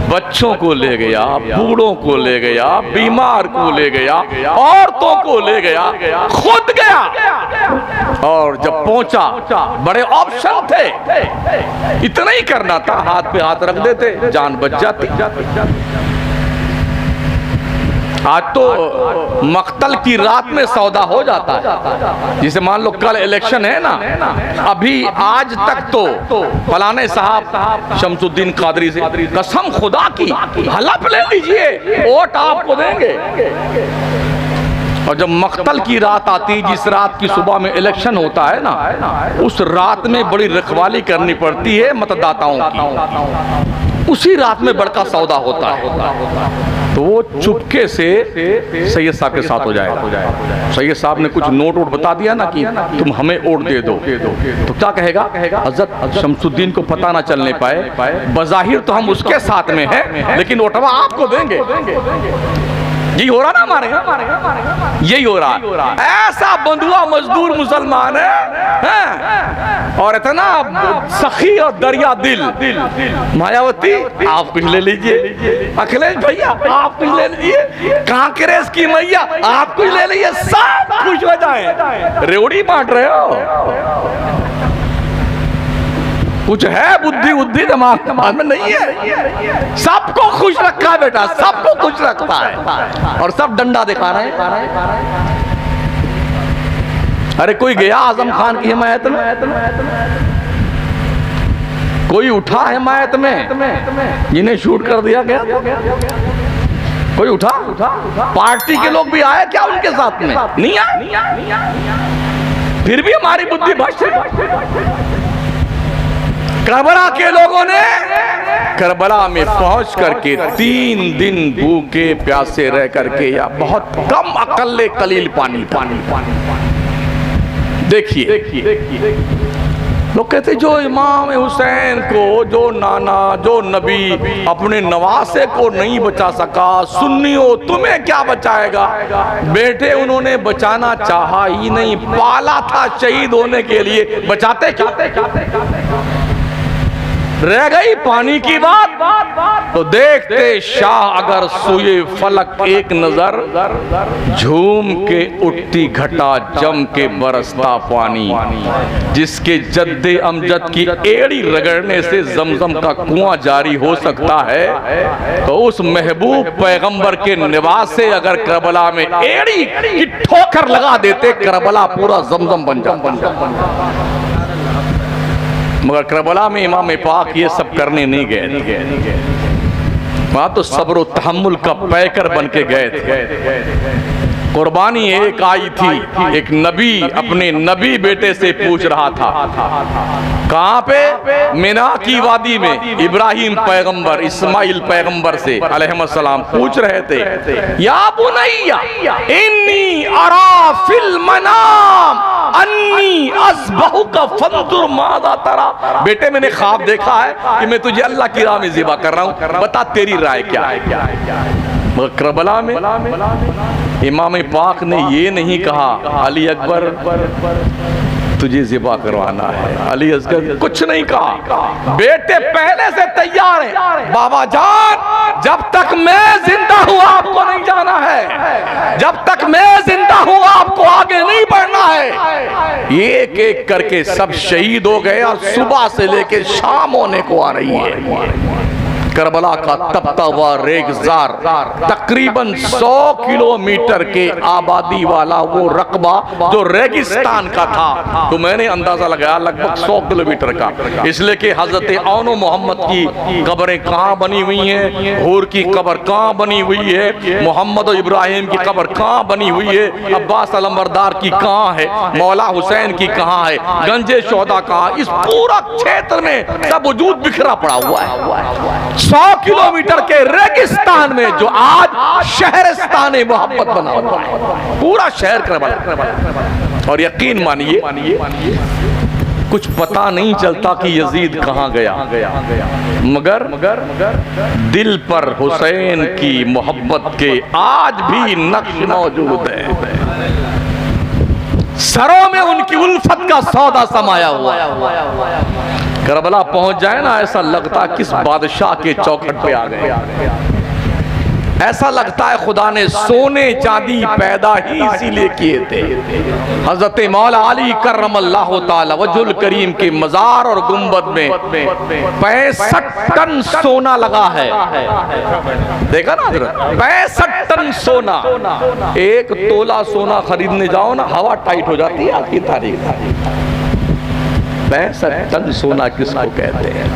बच्चों को ले गया, बूढ़ों को ले गया, बीमार को ले गया, औरतों को ले गया, खुद गया। और जब पहुंचा, बड़े ऑप्शन थे, इतना ही करना था, हाथ पे हाथ रख देते, जान बच जाती। आज तो मक्तल की रात में सौदा हो जाता है। जिसे मान लो कल इलेक्शन है ना, अभी आज तक तो फलाने साहब शमसुद्दीन कादरी से कसम खुदा की हलफ ले लीजिए वोट आपको देंगे। और जब मक्तल की रात आती, जिस रात की सुबह में इलेक्शन होता है ना, उस रात में बड़ी रखवाली करनी पड़ती है मतदाताओं की। उसी रात में बड़का सौदा होता है। तो वो चुपके से सैयद साहब के साथ हो जाएगा। सैयद साहब ने कुछ नोट वोट बता दिया ना कि तुम हमें वोट दे दो, तो क्या कहेगा? हजरत शमसुद्दीन को पता ना चलने पाए, बज़ाहिर तो हम उसके साथ में हैं, लेकिन वोटवा आपको देंगे। यही हो रहा ना हमारे, यही हो रहा। ऐसा बंधुआ मजदूर मुसलमान है और इतना सखी और दरिया दिल। मायावती आप कुछ ले लीजिए, अखिलेश भैया आप कुछ ले लीजिए, कांग्रेस की मैया आप कुछ ले लीजिए, सब खुश हो जाए। रेवड़ी बांट रहे हो, कुछ है बुद्धि दिमाग में नहीं है। सबको खुश रखा है बेटा, सबको खुश रखता है और सब डंडा दिखा रहे हैं। अरे कोई गया आजम खान की हिमायत में, कोई उठा हिमायत में जिन्हें शूट कर दिया गया, कोई उठा? पार्टी के लोग भी आए क्या उनके साथ में? नहीं आए। फिर भी हमारी बुद्धि भ्रष्ट। करबला के लोगों ने करबला में पहुंच करके 3 दिन भूखे प्यासे रह करके, या बहुत कम अकल्ले कलील पानी। देखिए लोग कहते जो इमाम हुसैन को, जो नाना, जो नबी अपने नवासे को नहीं बचा सका, सुन्नियों तुम्हें क्या बचाएगा? बेटे उन्होंने बचाना चाहा ही नहीं, पाला था शहीद होने के लिए, बचाते रह गई पानी की बात। तो देखते शाह अगर सुए फलक एक नजर, झूम के उठती घटा जम के बरसता पानी। जिसके जद्दे अमजद की एड़ी रगड़ने से जमजम का कुआं जारी हो सकता है, तो उस महबूब पैगंबर के निवास से अगर करबला में एड़ी की ठोकर लगा देते, करबला पूरा जमजम बन जाता। मगर करबला में इमाम पाक ये सब करने नहीं गए, वहां तो सब्र तहम्मुल का पैकर बन के गए थे। कुर्बानी एक आई थी, एक नबी अपने नबी बेटे से पूछ रहा था, कहां पे? मिना की वादी में। इब्राहिम पैगंबर इस्माइल पैगंबर से अलैहिस्सलाम पूछ रहे थे, या बुनैया इन्नी अरा फिल मनाम अन्नी अज़बहुका फंजुर माज़ा तरा। बेटे मैंने ख्वाब देखा है कि मैं तुझे अल्लाह की राह में ज़िबा कर रहा हूं, बता तेरी राय क्या है? मगर करबला में इमाम पाक ने ये नहीं कहा अली अकबर तुझे ज़िबा करवाना है, अली असगर कुछ नहीं कहा। बेटे पहले से तैयार हैं, बाबा जान जब तक मैं जिंदा हूं आपको नहीं जाना है, जब तक मैं जिंदा हूं आपको आगे नहीं बढ़ना है। एक एक करके सब शहीद हो गए और सुबह से लेके शाम होने को आ रही है। करबला का तपता हुआ रेगिस्तान तकरीबन 100 किलोमीटर के आबादी वाला वो रकबा जो रेगिस्तान का था, तो मैंने अंदाजा लगाया लगभग 100 किलोमीटर का। इसलिए कि हजरत औनो मोहम्मद की कब्रें कहाँ बनी हुई हैं, हूर की कब्र कहाँ बनी हुई है, मोहम्मद और इब्राहिम की कब्र कहाँ बनी हुई है, अब्बास अलमबरदार की कहाँ है, मौला हुसैन की कहाँ है, गंजे शोदा कहाँ, इस पूरा क्षेत्र में सब वजूद बिखरा पड़ा हुआ है। 100 किलोमीटर के रेगिस्तान में जो आज शहरस्तान मोहब्बत बना हुआ है, पूरा शहर करबला। और यकीन मानिए कुछ पता नहीं चलता कि यजीद कहाँ गया, मगर दिल पर हुसैन की मोहब्बत के आज भी नक्श मौजूद है। सरों में उनकी उल्फत का सौदा समाया हुआ है। करबला पहुंच जाए ना, ऐसा लगता है किस बादशाह के चौखट पे आ गए। ऐसा लगता है खुदा ने सोने चांदी पैदा ही इसीलिए किए थे। हजरत मौला अली करमल्लाहु ताला वजुल करीम के मजार और गुंबद में 65 टन सोना लगा है। देखा ना हजरत, 65 टन सोना। एक तोला सोना खरीदने जाओ ना, हवा टाइट हो जाती है आज की तारीख। 65 टन सोना किसको कहते हैं?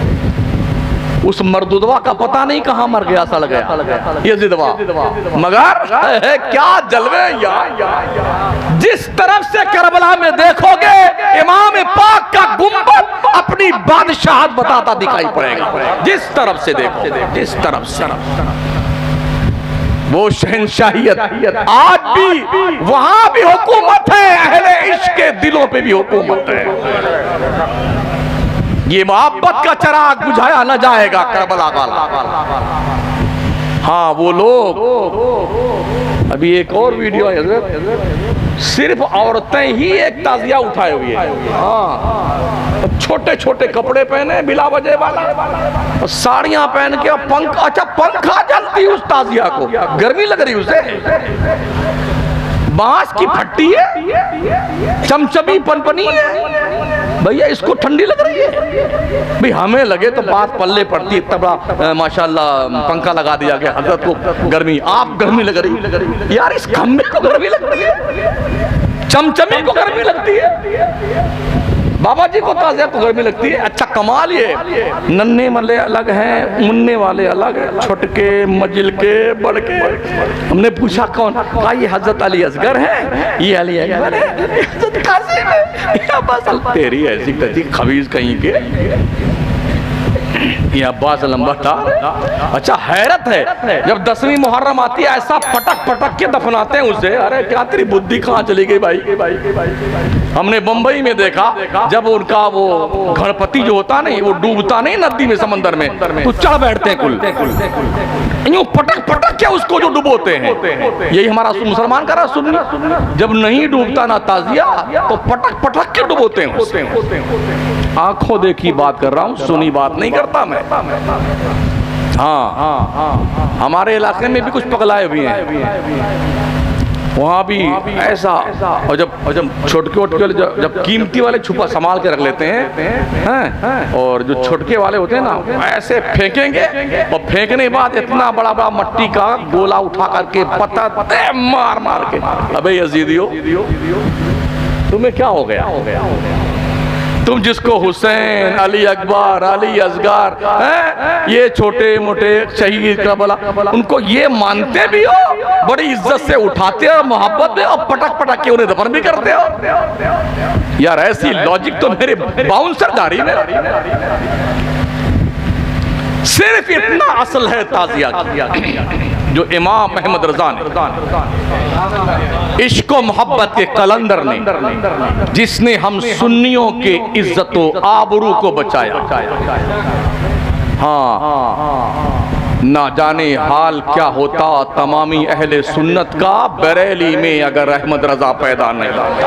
उस मर्दुदवा का पता नहीं कहां मर गया, सड़ गया यजीदवा, मगर क्या जलवे यार। जिस तरफ से करबला में देखोगे इमाम पाक का गुंबद अपनी बादशाहत बताता दिखाई पड़ेगा। जिस तरफ से देखो, जिस तरफ से वो शहनशाहियत आज भी वहां भी हुकूमत है, अहले इश्क के दिलों पे भी हुकूमत है। ये मोहब्बत का चिराग बुझाया न जाएगा करबला वाला। हाँ वो लोग, अभी एक और वीडियो है, सिर्फ औरतें ही एक ताजिया उठाए हुए हैं। हाँ, छोटे छोटे कपड़े पहने बिला वजह वाला, साड़ियां पहन के, अच्छा पंखा जलती उस ताजिया को, गर्मी लग रही उसे, बांस की फट्टी है, चमचमी पनपनी है, भैया इसको ठंडी लग रही है। भाई हमें लगे तो बात पल्ले पड़ती है, तब माशाल्लाह पंखा लगा दिया गया, हजरत को गर्मी, आप गर्मी लग रही यार, इस खम्बे को गर्मी लगती है, चमचमी को गर्मी लगती है, बाबा जी को ताज़िया को गर्मी लगती है। अच्छा कमाल ये, नन्हे मल्ले अलग हैं, मुन्ने वाले अलग हैं, छोटके मजिल के बड़ के। हमने पूछा कौन, कहा ये हजरत अली असगर है, ये अली अकबर है, हजरत कासिम है, ये अब्बास। तेरी ऐसी तजी खबीज कहीं के, ये अब्बास अलमबरदार। अच्छा हैरत है, जब 10वीं मुहर्रम आती है ऐसा पटक पटक के दफनाते हैं उसे। अरे क्या तेरी बुद्धि कहाँ चली गई भाई। हमने बंबई में देखा, जब उनका वो गणपति जो होता नहीं, वो डूबता नहीं नदी में, समंदर में, तो चढ़ बैठते हैं कुल, यूं पटक पटक के उसको जो डुबोते हैं। यही हमारा मुसलमान का सुन्नी, जब नहीं डूबता ना ताजिया तो पटक पटक के डुबोते हैं। आंखों देखी बात कर रहा हूँ, सुनी बात नहीं करता मैं। हाँ, हमारे इलाके में भी कुछ पगलाए हुए हैं, वहाँ भी ऐसा। और जब छोटके वाले जब कीमती वाले छुपा संभाल के रख लेते हैं, और जो छोटके वाले होते हैं ना, ऐसे फेंकेंगे, और फेंकने के बाद इतना बड़ा बड़ा मट्टी का गोला उठा करके पता मार मार के, अबे यजीदियो तुम्हें क्या हो गया? तुम जिसको हुसैन, अली अकबर, अली असगर, ये छोटे मोटे शहीद करबला, उनको ये मानते भी हो, बड़ी इज्जत से उठाते हो, मोहब्बत में, और पटक पटक के उन्हें दफन भी करते हो। यार ऐसी लॉजिक तो मेरे बाउंसर गाड़ी में। सिर्फ इतना असल है ताजिया जो इमाम अहमद रजा ने, इश्क मोहब्बत के कलंदर ने, जिसने हम सुन्नियों के इज्जतो आबरू को बचाया। हाँ, ना जाने हाल क्या होता तमामी अहले सुन्नत का बरेली में अगर अहमद रजा पैदा नहीं होता।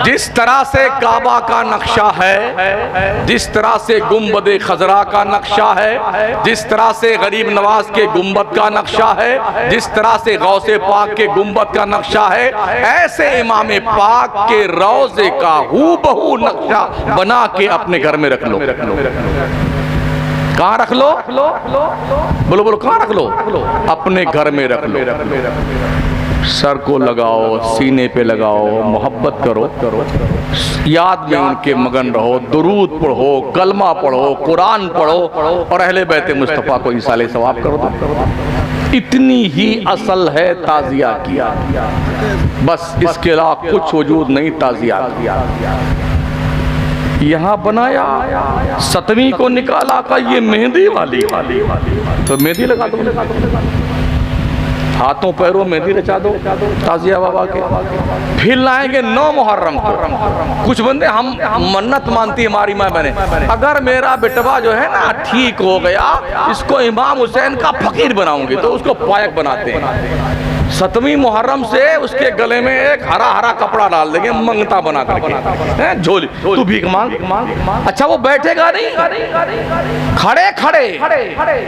जिस तरह से काबा का नक्शा है, जिस तरह से गुंबद खजरा का नक्शा है, जिस तरह से गरीब नवाज के गुंबद का नक्शा है, जिस तरह से गौसे पाक के गुंबद का नक्शा है, ऐसे इमाम पाक के रोजे का हूबहू नक्शा बना के अपने घर में रख लो। कहाँ रख लो? बोलो बोलो, कहाँ रख लो? अपने घर में रख लो। सर को लगाओ, सीने पे लगाओ, मोहब्बत करो, याद में उनके मगन रहो, दुरूद पढ़ो, कलमा पढ़ो, कुरान पढ़ो और अहले बैत मुस्तफ़ा को इसाले सवाब करो दो। इतनी ही असल है ताज़िया की, बस इसके अलावा कुछ वजूद नहीं ताज़िया की। यहाँ बनाया, 7वीं को निकाला का ये मेहंदी वाली, तो मेहंदी लगा दो, हाथों पैरों मेहंदी रचा दो ताज़िया बाबा के। फिर लाएंगे 9 मुहर्रम को। कुछ बंदे हम मन्नत मानती है हमारी माँ बने, अगर मेरा बेटवा जो है ना ठीक हो गया, इसको इमाम हुसैन का फकीर बनाऊंगी, तो उसको पायक बनाते हैं। 7वीं मुहर्रम से उसके गले में एक हरा हरा कपड़ा डाल देंगे, मंगता बना करके, झोली, तू भीख मांग। अच्छा वो बैठेगा नहीं, खड़े खड़े,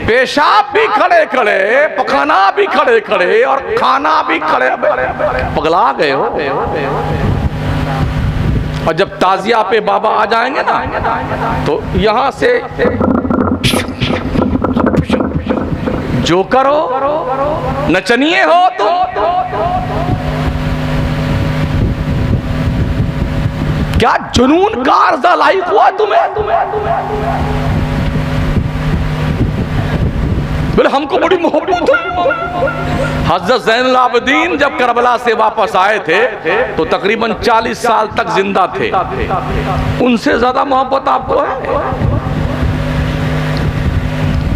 पेशाब भी खड़े खड़े, पखाना भी खड़े खड़े और खाना भी खड़े। पगला गए हो। और जब ताजिया पे बाबा आ जाएंगे ना, तो यहां से जो करो, नचनिए हो तुम, क्या जुनून का अर्जा लाइक हुआ तुम्हें? बोले हमको बड़ी मोहब्बत है। हज़रत ज़ैनुल आबिदीन जब करबला से वापस आए थे तो तकरीबन 40 साल तक जिंदा थे। उनसे ज्यादा मोहब्बत आपको है?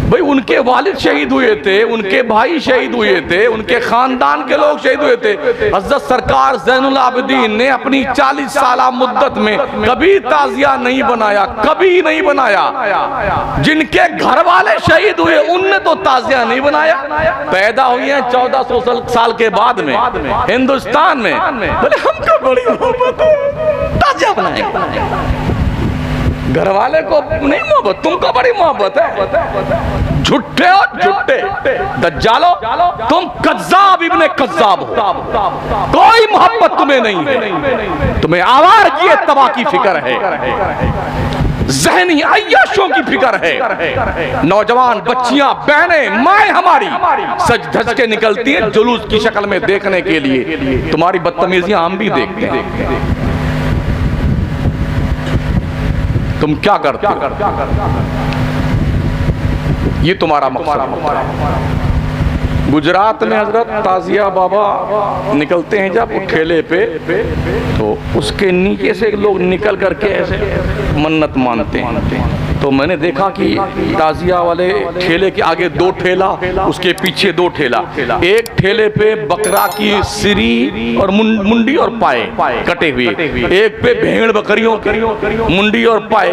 भाई उनके वालिद शहीद हुए थे, उनके भाई शहीद हुए थे, उनके खानदान के लोग शहीद हुए थे। हज़रत सरकार ज़ैनुल आबिदीन ने अपनी 40 साला मुद्दत में कभी ताज़िया नहीं बनाया, कभी नहीं बनाया। जिनके घर वाले शहीद हुए उनने तो ताज़िया नहीं बनाया। पैदा हुई हैं 1400 साल के बाद में हिंदुस्तान में। बोले हमको बड़ी मोहब्बत है, ताज़िया बनाएंगे। घर वाले को नहीं मोहब्बत, तुमको बड़ी मोहब्बत है। झूठे हो, झूठे दज्जालो, तुम कज़्ज़ाब इब्ने कज़्ज़ाब हो। कोई मोहब्बत तुम्हें नहीं है, तुम्हें आवारगी तबाह की फिक्र है, ज़हनी अय्याशों की फिक्र है। नौजवान बच्चियां, बहनें, माएं हमारी सज धज के निकलती हैं जुलूस की शक्ल में देखने के लिए। तुम्हारी बदतमीजियां हम भी देखते हैं। तुम क्या करते हो? ये तुम्हारा मकसद। गुजरात में हजरत ताज़िया बाबा निकलते हैं जब ठेले पे, तो उसके नीचे से लोग निकल करके ऐसे मन्नत मानते हैं। तो मैंने देखा कि ताज़िया वाले ठेले के आगे 2 ठेला, उसके पीछे 2 ठेला। एक ठेले पे बकरा की सिरी और मुंडी और पाए कटे हुए, एक पे भेड़ बकरियों की मुंडी और पाए,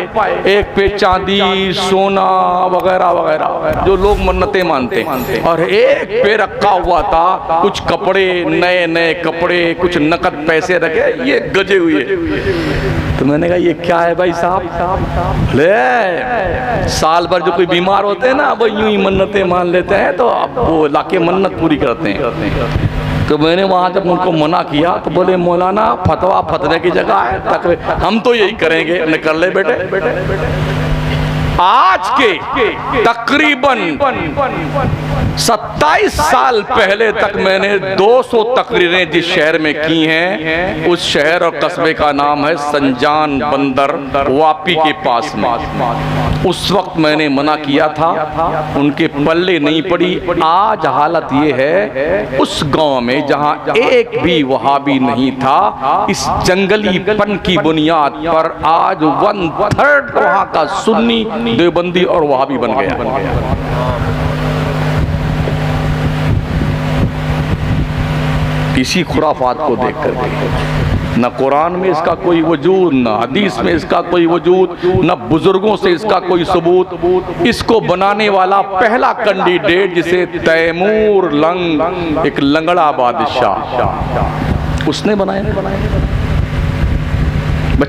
एक पे चांदी सोना वगैरह वगैरह जो लोग मन्नतें मानते हैं, और एक पे रखा हुआ था कुछ कपड़े, नए नए कपड़े, कुछ नकद पैसे रखे, ये गजे हुए। तो मैंने कहा ये क्या है भाई साहब? ले साल भर जो कोई बीमार होते हैं ना, वो यूं ही मन्नतें मान लेते हैं, तो अब वो लाके मन्नत पूरी करते हैं। तो मैंने वहां जब उनको मना किया तो बोले मौलाना फतवा फतवे की जगह है, हम तो यही करेंगे। हमने कर ले बेटे। आज के तकरीबन 27 साल पहले तक मैंने 200 तकरीरें जिस शहर में की हैं, उस शहर और कस्बे का नाम है संजान बंदर, वापी के पास में। उस वक्त मैंने मना किया था, उनके पल्ले नहीं पड़ी। आज हालत ये है, उस गांव में जहां एक भी वहाबी नहीं था, इस जंगलीपन की बुनियाद पर आज 1/3 वहां का सुन्नी, देवबंदी और वहाबी बन गया। इसी खुराफात को देख कर न कुरान में इसका कोई वजूद, न हदीस में इसका कोई वजूद, न बुजुर्गों से इसका कोई सबूत। इसको बनाने वाला पहला कैंडिडेट जिसे तैमूर लंग, एक लंगड़ा बादशाह, उसने बनाया।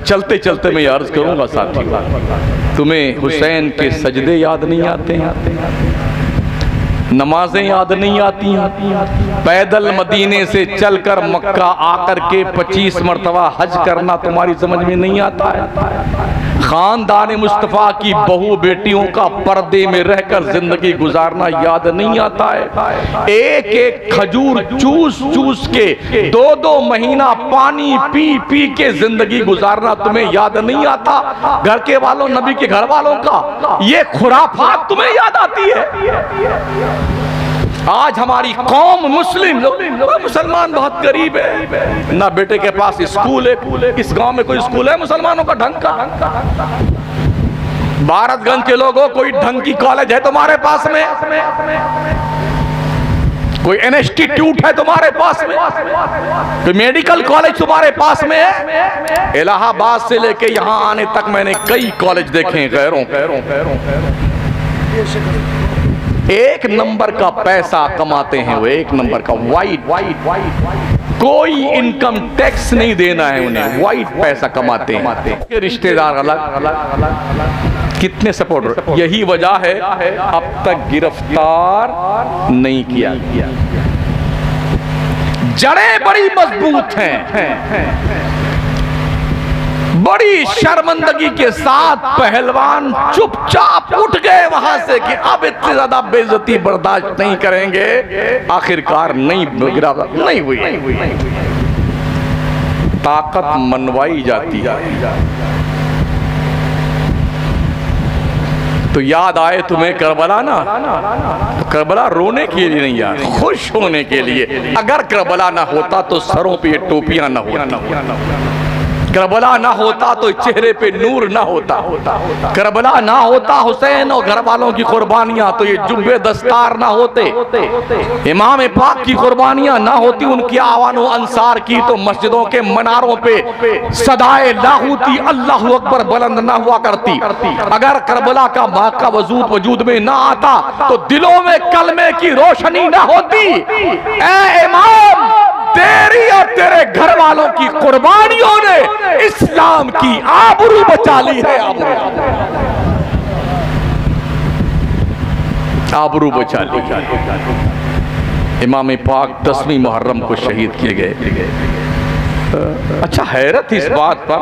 चलते चलते मैं अर्ज करूंगा साथियों, तुम्हें हुसैन के सजदे याद नहीं आते हैं, नमाजें याद नहीं आती हैं, पैदल मदीने से चलकर मक्का आकर के 25 मरतबा हज करना तुम्हारी समझ में नहीं आता है, खानदान मुस्तफ़ा की बहू बेटियों का पर्दे में रहकर जिंदगी गुजारना याद नहीं आता है, एक एक खजूर चूस चूस के 2-2 महीना पानी पी पी के जिंदगी गुजारना तुम्हें याद नहीं आता, घर के वालों नबी के घर वालों का ये खुराफात तुम्हें याद आती है। आज हमारी कौम मुस्लिम लोग, मुसलमान बहुत गरीब है, ना बेटे के पास स्कूल है, इस गांव में कोई स्कूल है मुसलमानों का ढंग का? भारतगंज के लोगों कोई ढंग की कॉलेज है तुम्हारे पास में? कोई इंस्टीट्यूट है तुम्हारे पास में? कोई मेडिकल कॉलेज तुम्हारे पास में है? इलाहाबाद से लेके यहां आने तक मैंने कई कॉलेज देखे हैं, गैरों एक नंबर का पैसा कमाते हैं वो, एक नंबर का वाइट, कोई इनकम टैक्स नहीं देना है उन्हें, वाइट पैसा कमाते हैं। रिश्तेदार अलग, कितने सपोर्ट, यही वजह है अब तक गिरफ्तार नहीं किया। जड़ें बड़ी मजबूत हैं, बड़ी शर्मिंदगी के साथ पहलवान चुपचाप उठ गए वहां से कि अब इतनी ज्यादा बेइज्जती बर्दाश्त नहीं करेंगे, आखिरकार नहीं हुई। ताकत मनवाई जाती है तो याद आए तुम्हें करबला ना, तो करबला रोने के लिए नहीं यार, खुश होने के लिए। अगर करबला ना होता तो सरों पे ये टोपियां ना होती, करबला ना होता तो चेहरे पे नूर ना होता, करबला ना होता हुसैन और घर वालों की कुर्बानियां तो ये जुब्बे दस्तार ना होते, इमाम पाक की कुर्बानियां ना होती, उनकी आवानो अंसार की तो मस्जिदों के मनारों पे सदाए लाहूती अल्लाह अकबर बुलंद ना हुआ करती। अगर करबला का मौका वजूद में ना आता तो दिलों में कलमे की रोशनी ना होती। ऐ इमाम, तेरी और तेरे घर वालों की कुर्बानियों ने इस्लाम की आबरू बचा ली है, आबरू बचा ली। इमाम पाक 10वीं मुहर्रम को शहीद किए गए। अच्छा, हैरत इस बात पर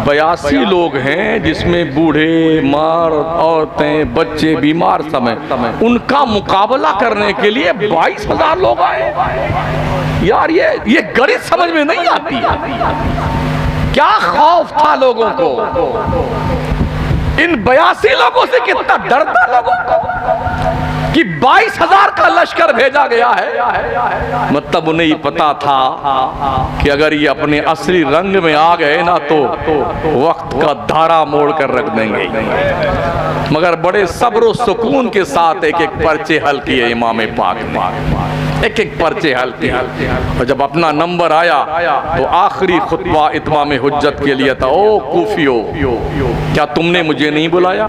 82 लोग हैं जिसमें बूढ़े, मर्द, औरतें, बच्चे, बीमार समय, उनका मुकाबला करने के लिए 22,000 लोग आए। यार ये गणित समझ में नहीं आती। क्या खौफ था लोगों को, इन 82 लोगों से कितना डर था लोगों को कि 22,000 का लश्कर भेजा गया है। मतलब उन्हें ये पता था कि अगर ये अपने असली रंग में आ गए ना तो वक्त का धारा मोड़ कर रख देंगे। मगर बड़े सब्र और सुकून के साथ एक एक पर्चे हल किए इमाम पाक ने, एक एक पर्चे हल किए। और जब अपना नंबर आया तो आखिरी खुतबा इत्माम हुज्जत के लिए था, ओ कूफियो, क्या तुमने मुझे नहीं बुलाया?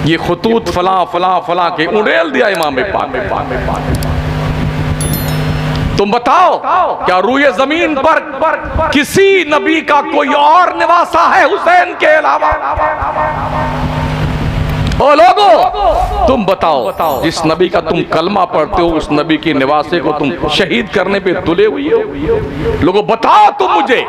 ये खुतूत फला फला फला के उड़ेल दिया इमाम पाक। तुम बताओ, क्या रूए जमीन पर किसी नबी का कोई और निवासा है हुसैन के अलावा? ओ लोगो, तुम बताओ, जिस नबी का तुम कलमा पढ़ते हो उस नबी के निवासे को तुम शहीद करने पे तुले हुए हो। लोगो बताओ तुम मुझे।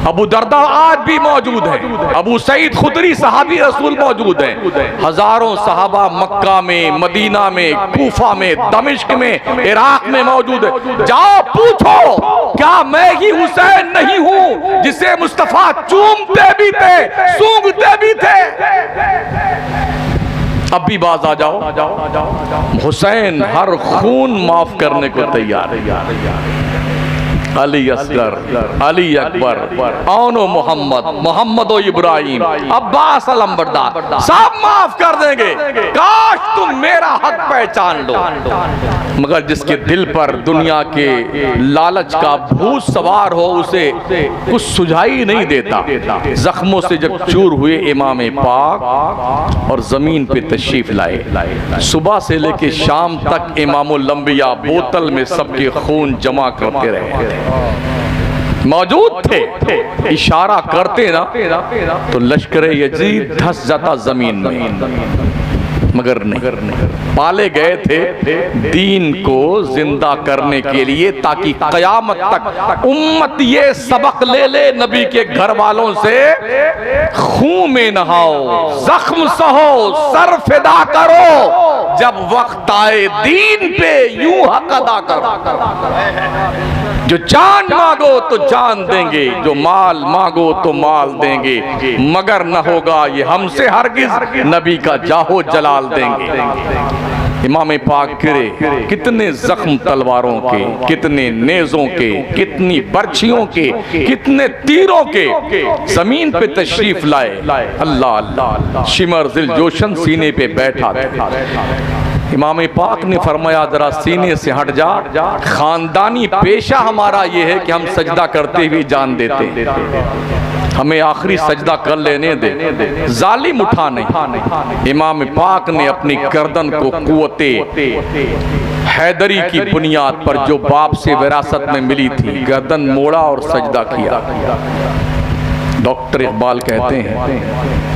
अबू दरदा आज भी मौजूद है, अबू सईद खुदरी सहाबी रसूल मौजूद हैं, हजारों सहाबा मक्का में, मदीना में, कूफा में, दमिश्क में, इराक में मौजूद है। जाओ पूछो, क्या मैं ही हुसैन नहीं हूं जिसे मुस्तफा चूमते भी थे, सूंघते भी थे? अब भी बाज आ जाओ, हुसैन हर खून माफ करने को तैयार है। अली असगर, अली अकबर, औनो मोहम्मद, मोहम्मद इब्राहिम, अब्बास अलंबरदार, सब माफ कर देंगे, काश तुम मेरा हक पहचान लो। मगर जिसके दिल पर दुनिया के लालच का भूत सवार हो उसे कुछ सुझाई नहीं देता। जख्मों से जब चूर हुए इमाम पाक और जमीन पे तशरीफ लाए, सुबह से लेके शाम तक इमामुल अंबिया बोतल में सबके खून जमा करते रहे। मौजूद थे, इशारा करते ना तो लश्कर यजीद धस जाता जमीन में, मगर नहीं, पाले गए थे दीन को जिंदा करने के लिए, ताकि कयामत तक उम्मत ये सबक ले ले, नबी के घर वालों से खून में नहाओ, जख्म सहो, सर फिदा करो, जब वक्त आए दीन पे यूं हक अदा करो। जो जान मांगो तो जान देंगे, जो माल मांगो तो माल देंगे, मगर न होगा ये हमसे हरगिज, नबी का जाहो जलाल देंगे। इमाम पाक गिरे, कितने जख्म तलवारों के, कितने नेज़ों के, कितनी बर्छियों के, कितने तीरों के, जमीन पे तशरीफ लाए। अल्लाह अल्लाह, शिमर दिल जोशन सीने पे बैठा था। इमाम पाक ने फरमाया जरा सीने से हट जा, खानदानी पेशा हमारा ये है कि हम सजदा करते हुए जान देते हैं, हमें आखिरी सजदा कर लेने दे, जालिम उठा नहीं। इमाम पाक ने अपनी गर्दन को कुव्वते हैदरी की बुनियाद पर जो बाप से विरासत में मिली थी, गर्दन मोड़ा और सजदा किया। डॉक्टर इकबाल कहते हैं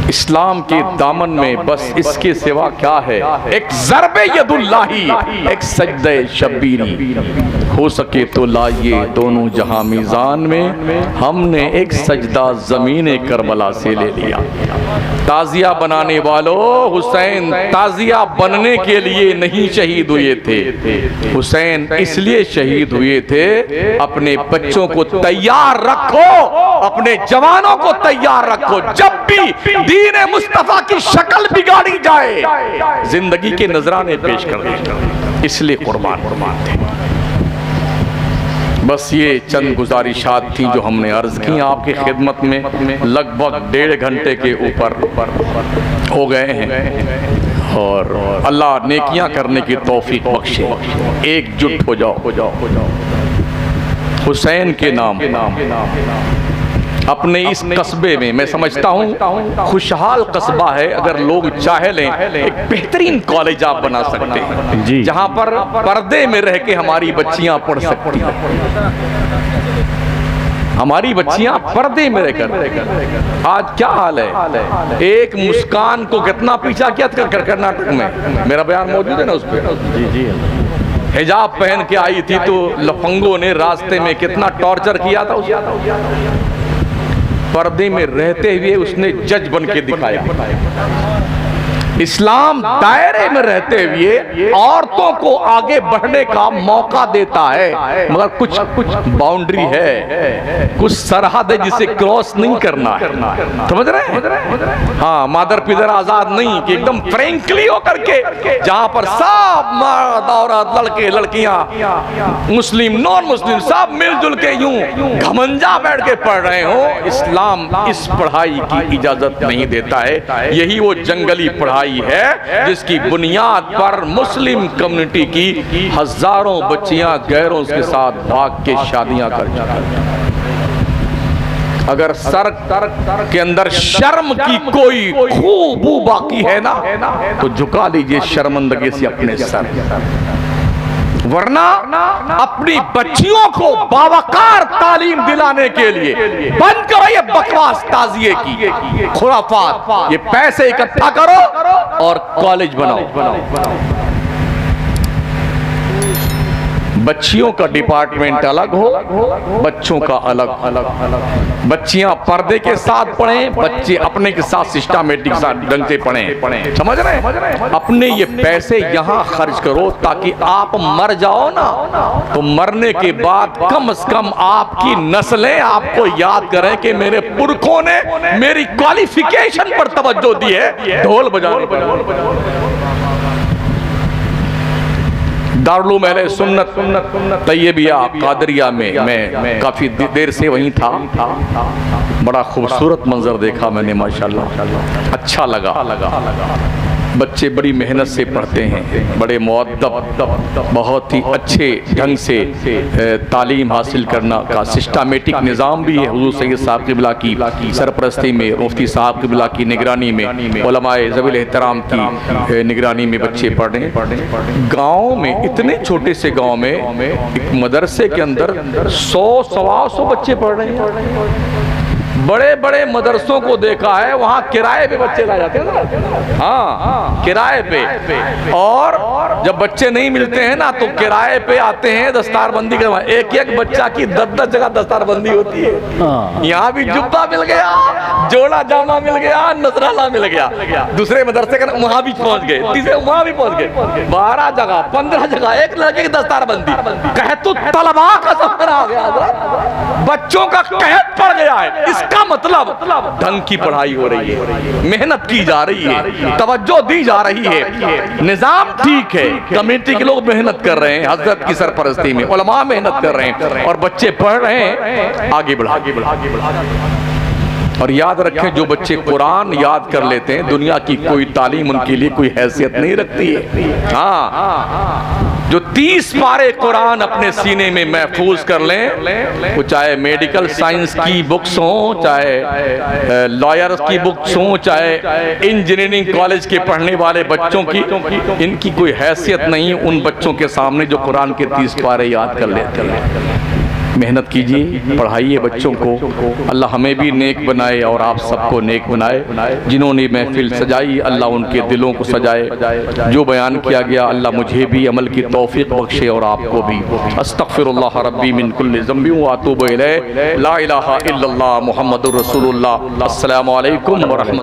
इस्लाम के दामन में बस इसके सिवा क्या है, एक ज़रबे यदुल्लाही, एक सजदे शब्बीरी, हो सके तो लाइए दोनों जहां मीज़ान में, हमने एक सजदा ज़मीने करबला से ले लिया। ताज़िया बनाने वालों, हुसैन ताज़िया बनने के लिए नहीं शहीद हुए थे, हुसैन इसलिए शहीद हुए थे अपने बच्चों को तैयार रखो, अपने जवानों को तैयार रखो, जब भी दीन मुस्तफा की शक्ल बिगाड़ी जाए जिंदगी के नजराने पेश कर दे, इसलिए कुर्बान थे। बस ये चंद गुजारिशात थी जो हमने अर्ज की आपकी खिदमत में। लगभग 1.5 घंटे के ऊपर हो गए हैं, और अल्लाह नेकियां करने की तौफीक बख्शे। एकजुट हो जाओ हुसैन के नाम अपने इस कस्बे में। मैं समझता हूँ खुशहाल कस्बा है, अगर लोग चाहे लें एक बेहतरीन कॉलेज आप बना सकते हैं, जहाँ पर पर्दे में रह के हमारी बच्चियाँ पढ़ सकती हैं, हमारी बच्चियाँ पर्दे में रहकर। आज क्या हाल है, एक मुस्कान को कितना पीछा किया कर्नाटक में, मेरा बयान मौजूद है ना उस पर। जी हिजाब पहन के आई थी तो लफंगों ने रास्ते में कितना टॉर्चर किया था उसे, पर्दे में रहते हुए उसने जज बन के दिखाया। इस्लाम दायरे में रहते हुए औरतों को आगे बढ़ने का मौका देता है, मगर कुछ बाउंड्री है, कुछ सरहद है जिसे क्रॉस नहीं करना है। समझ रहे हैं? हाँ, मादर पिदर आजाद नहीं कि एकदम फ्रेंकली होकर के जहां पर सब मर्द औरत लड़के लड़कियां मुस्लिम नॉन मुस्लिम सब मिलजुल के यूं घमंजा बैठ के पढ़ रहे हो। इस्लाम इस पढ़ाई की इजाजत नहीं देता है। यही वो जंगली पढ़ाई है जिसकी बुनियाद पर मुस्लिम कम्युनिटी की हजारों बच्चियां गैरों के साथ भाग के शादियां कर चुकी हैं। अगर सर के अंदर शर्म की कोई खूबू बाकी है ना तो झुका लीजिए शर्मिंदगी से अपने सर, वरना अपनी बच्चियों को बावकार तालीम दिलाने के लिए बंद करो ये बकवास ताजिए की खुराफात, ये पैसे इकट्ठा करो और कॉलेज बनाओ। बच्चियों का डिपार्टमेंट अलग हो, बच्चों का अलग अलग। बच्चियां पर्दे के साथ पढ़ें, बच्चे अपने के साथ सिस्टमैटिक ढंग से पढ़ें। समझ रहे हैं? अपने ये पैसे यहाँ खर्च करो ताकि आप मर जाओ ना तो मरने के बाद कम से कम आपकी नस्लें आपको याद करें कि मेरे पुरखों ने मेरी क्वालिफिकेशन पर तवज्जो दी है। ढोल बजाने दारुल अहले सुन्नत तैयबिया कादरिया में मैं काफ़ी देर से वहीं था। बड़ा खूबसूरत मंजर देखा मैंने, माशाल्लाह अच्छा लगा। बच्चे बड़ी मेहनत से पढ़ते हैं, बड़े मुअद्दब, बहुत ही अच्छे ढंग से तालीम हासिल करना का सिस्टमेटिक निज़ाम भी है। हुज़ूर सैयद साहब क़िबला की सरपरस्ती में, मुफ्ती साहब क़िबला की निगरानी में, उलमाए ज़वील एहतराम की निगरानी में बच्चे पढ़ रहे हैं। गाँव में, इतने छोटे से गाँव में एक मदरसे के अंदर 100-125 बच्चे पढ़ रहे हैं। बड़े बड़े मदरसों को देखा है, वहाँ किराए पे बच्चे ला जाते हैं ना, हाँ किराए पे। और जब बच्चे नहीं मिलते हैं ना तो किराए पे आते हैं दस्तारबंदी करवा। एक एक बच्चा की 10-10 जगह दस्तारबंदी होती है। यहाँ भी जुब्बा मिल गया, जोड़ा जामा मिल गया, नजराला मिल गया। दूसरे मदरसे का वहाँ भी पहुँच गए, तीसरे वहाँ भी पहुँच गए। 12 जगह 15 जगह एक लड़के की दस्तारबंदी। कहे तो तलबा का सफर आ गया, बच्चों का कहत पड़ गया है। इसका मतलब ढंग की पढ़ाई हो रही है, मेहनत की जा रही है, तवज्जो दी जा रही है, निजाम ठीक है, कमेटी के लोग मेहनत कर रहे हैं, हजरत की सरपरस्ती में उलमा मेहनत कर रहे हैं और बच्चे पढ़ रहे हैं। आगे बढ़ा। और याद रखें, जो बच्चे कुरान याद कर लेते हैं, दुनिया की कोई तालीम उनके लिए कोई हैसियत नहीं रखती है। हाँ, जो 30 पारे कुरान अपने सीने में महफूज कर लें, वो चाहे मेडिकल साइंस की बुक्स हों, चाहे लॉयर्स की बुक्स हों, चाहे इंजीनियरिंग कॉलेज के पढ़ने वाले बच्चों की, इनकी कोई हैसियत नहीं उन बच्चों के सामने जो कुरान के 30 पारे याद कर लेते हैं। मेहनत कीजिए, पढ़ाइए बच्चों को। अल्लाह हमें भी नेक बनाए और आप सबको नेक बनाए। जिन्होंने महफिल सजाई, अल्लाह उनके दिलों को सजाए। जो बयान किया गया, अल्लाह मुझे भी अमल की तौफीक बख्शे और आपको भी। अस्तगफिरुल्लाह रब्बी मिन कुल्लि ज़ंबि व अतूबु इलैह। ला इलाहा इल्लल्लाह मुहम्मदुर रसूलुल्लाह। अस्सलामु अलैकुम व रहमतुल्लाह।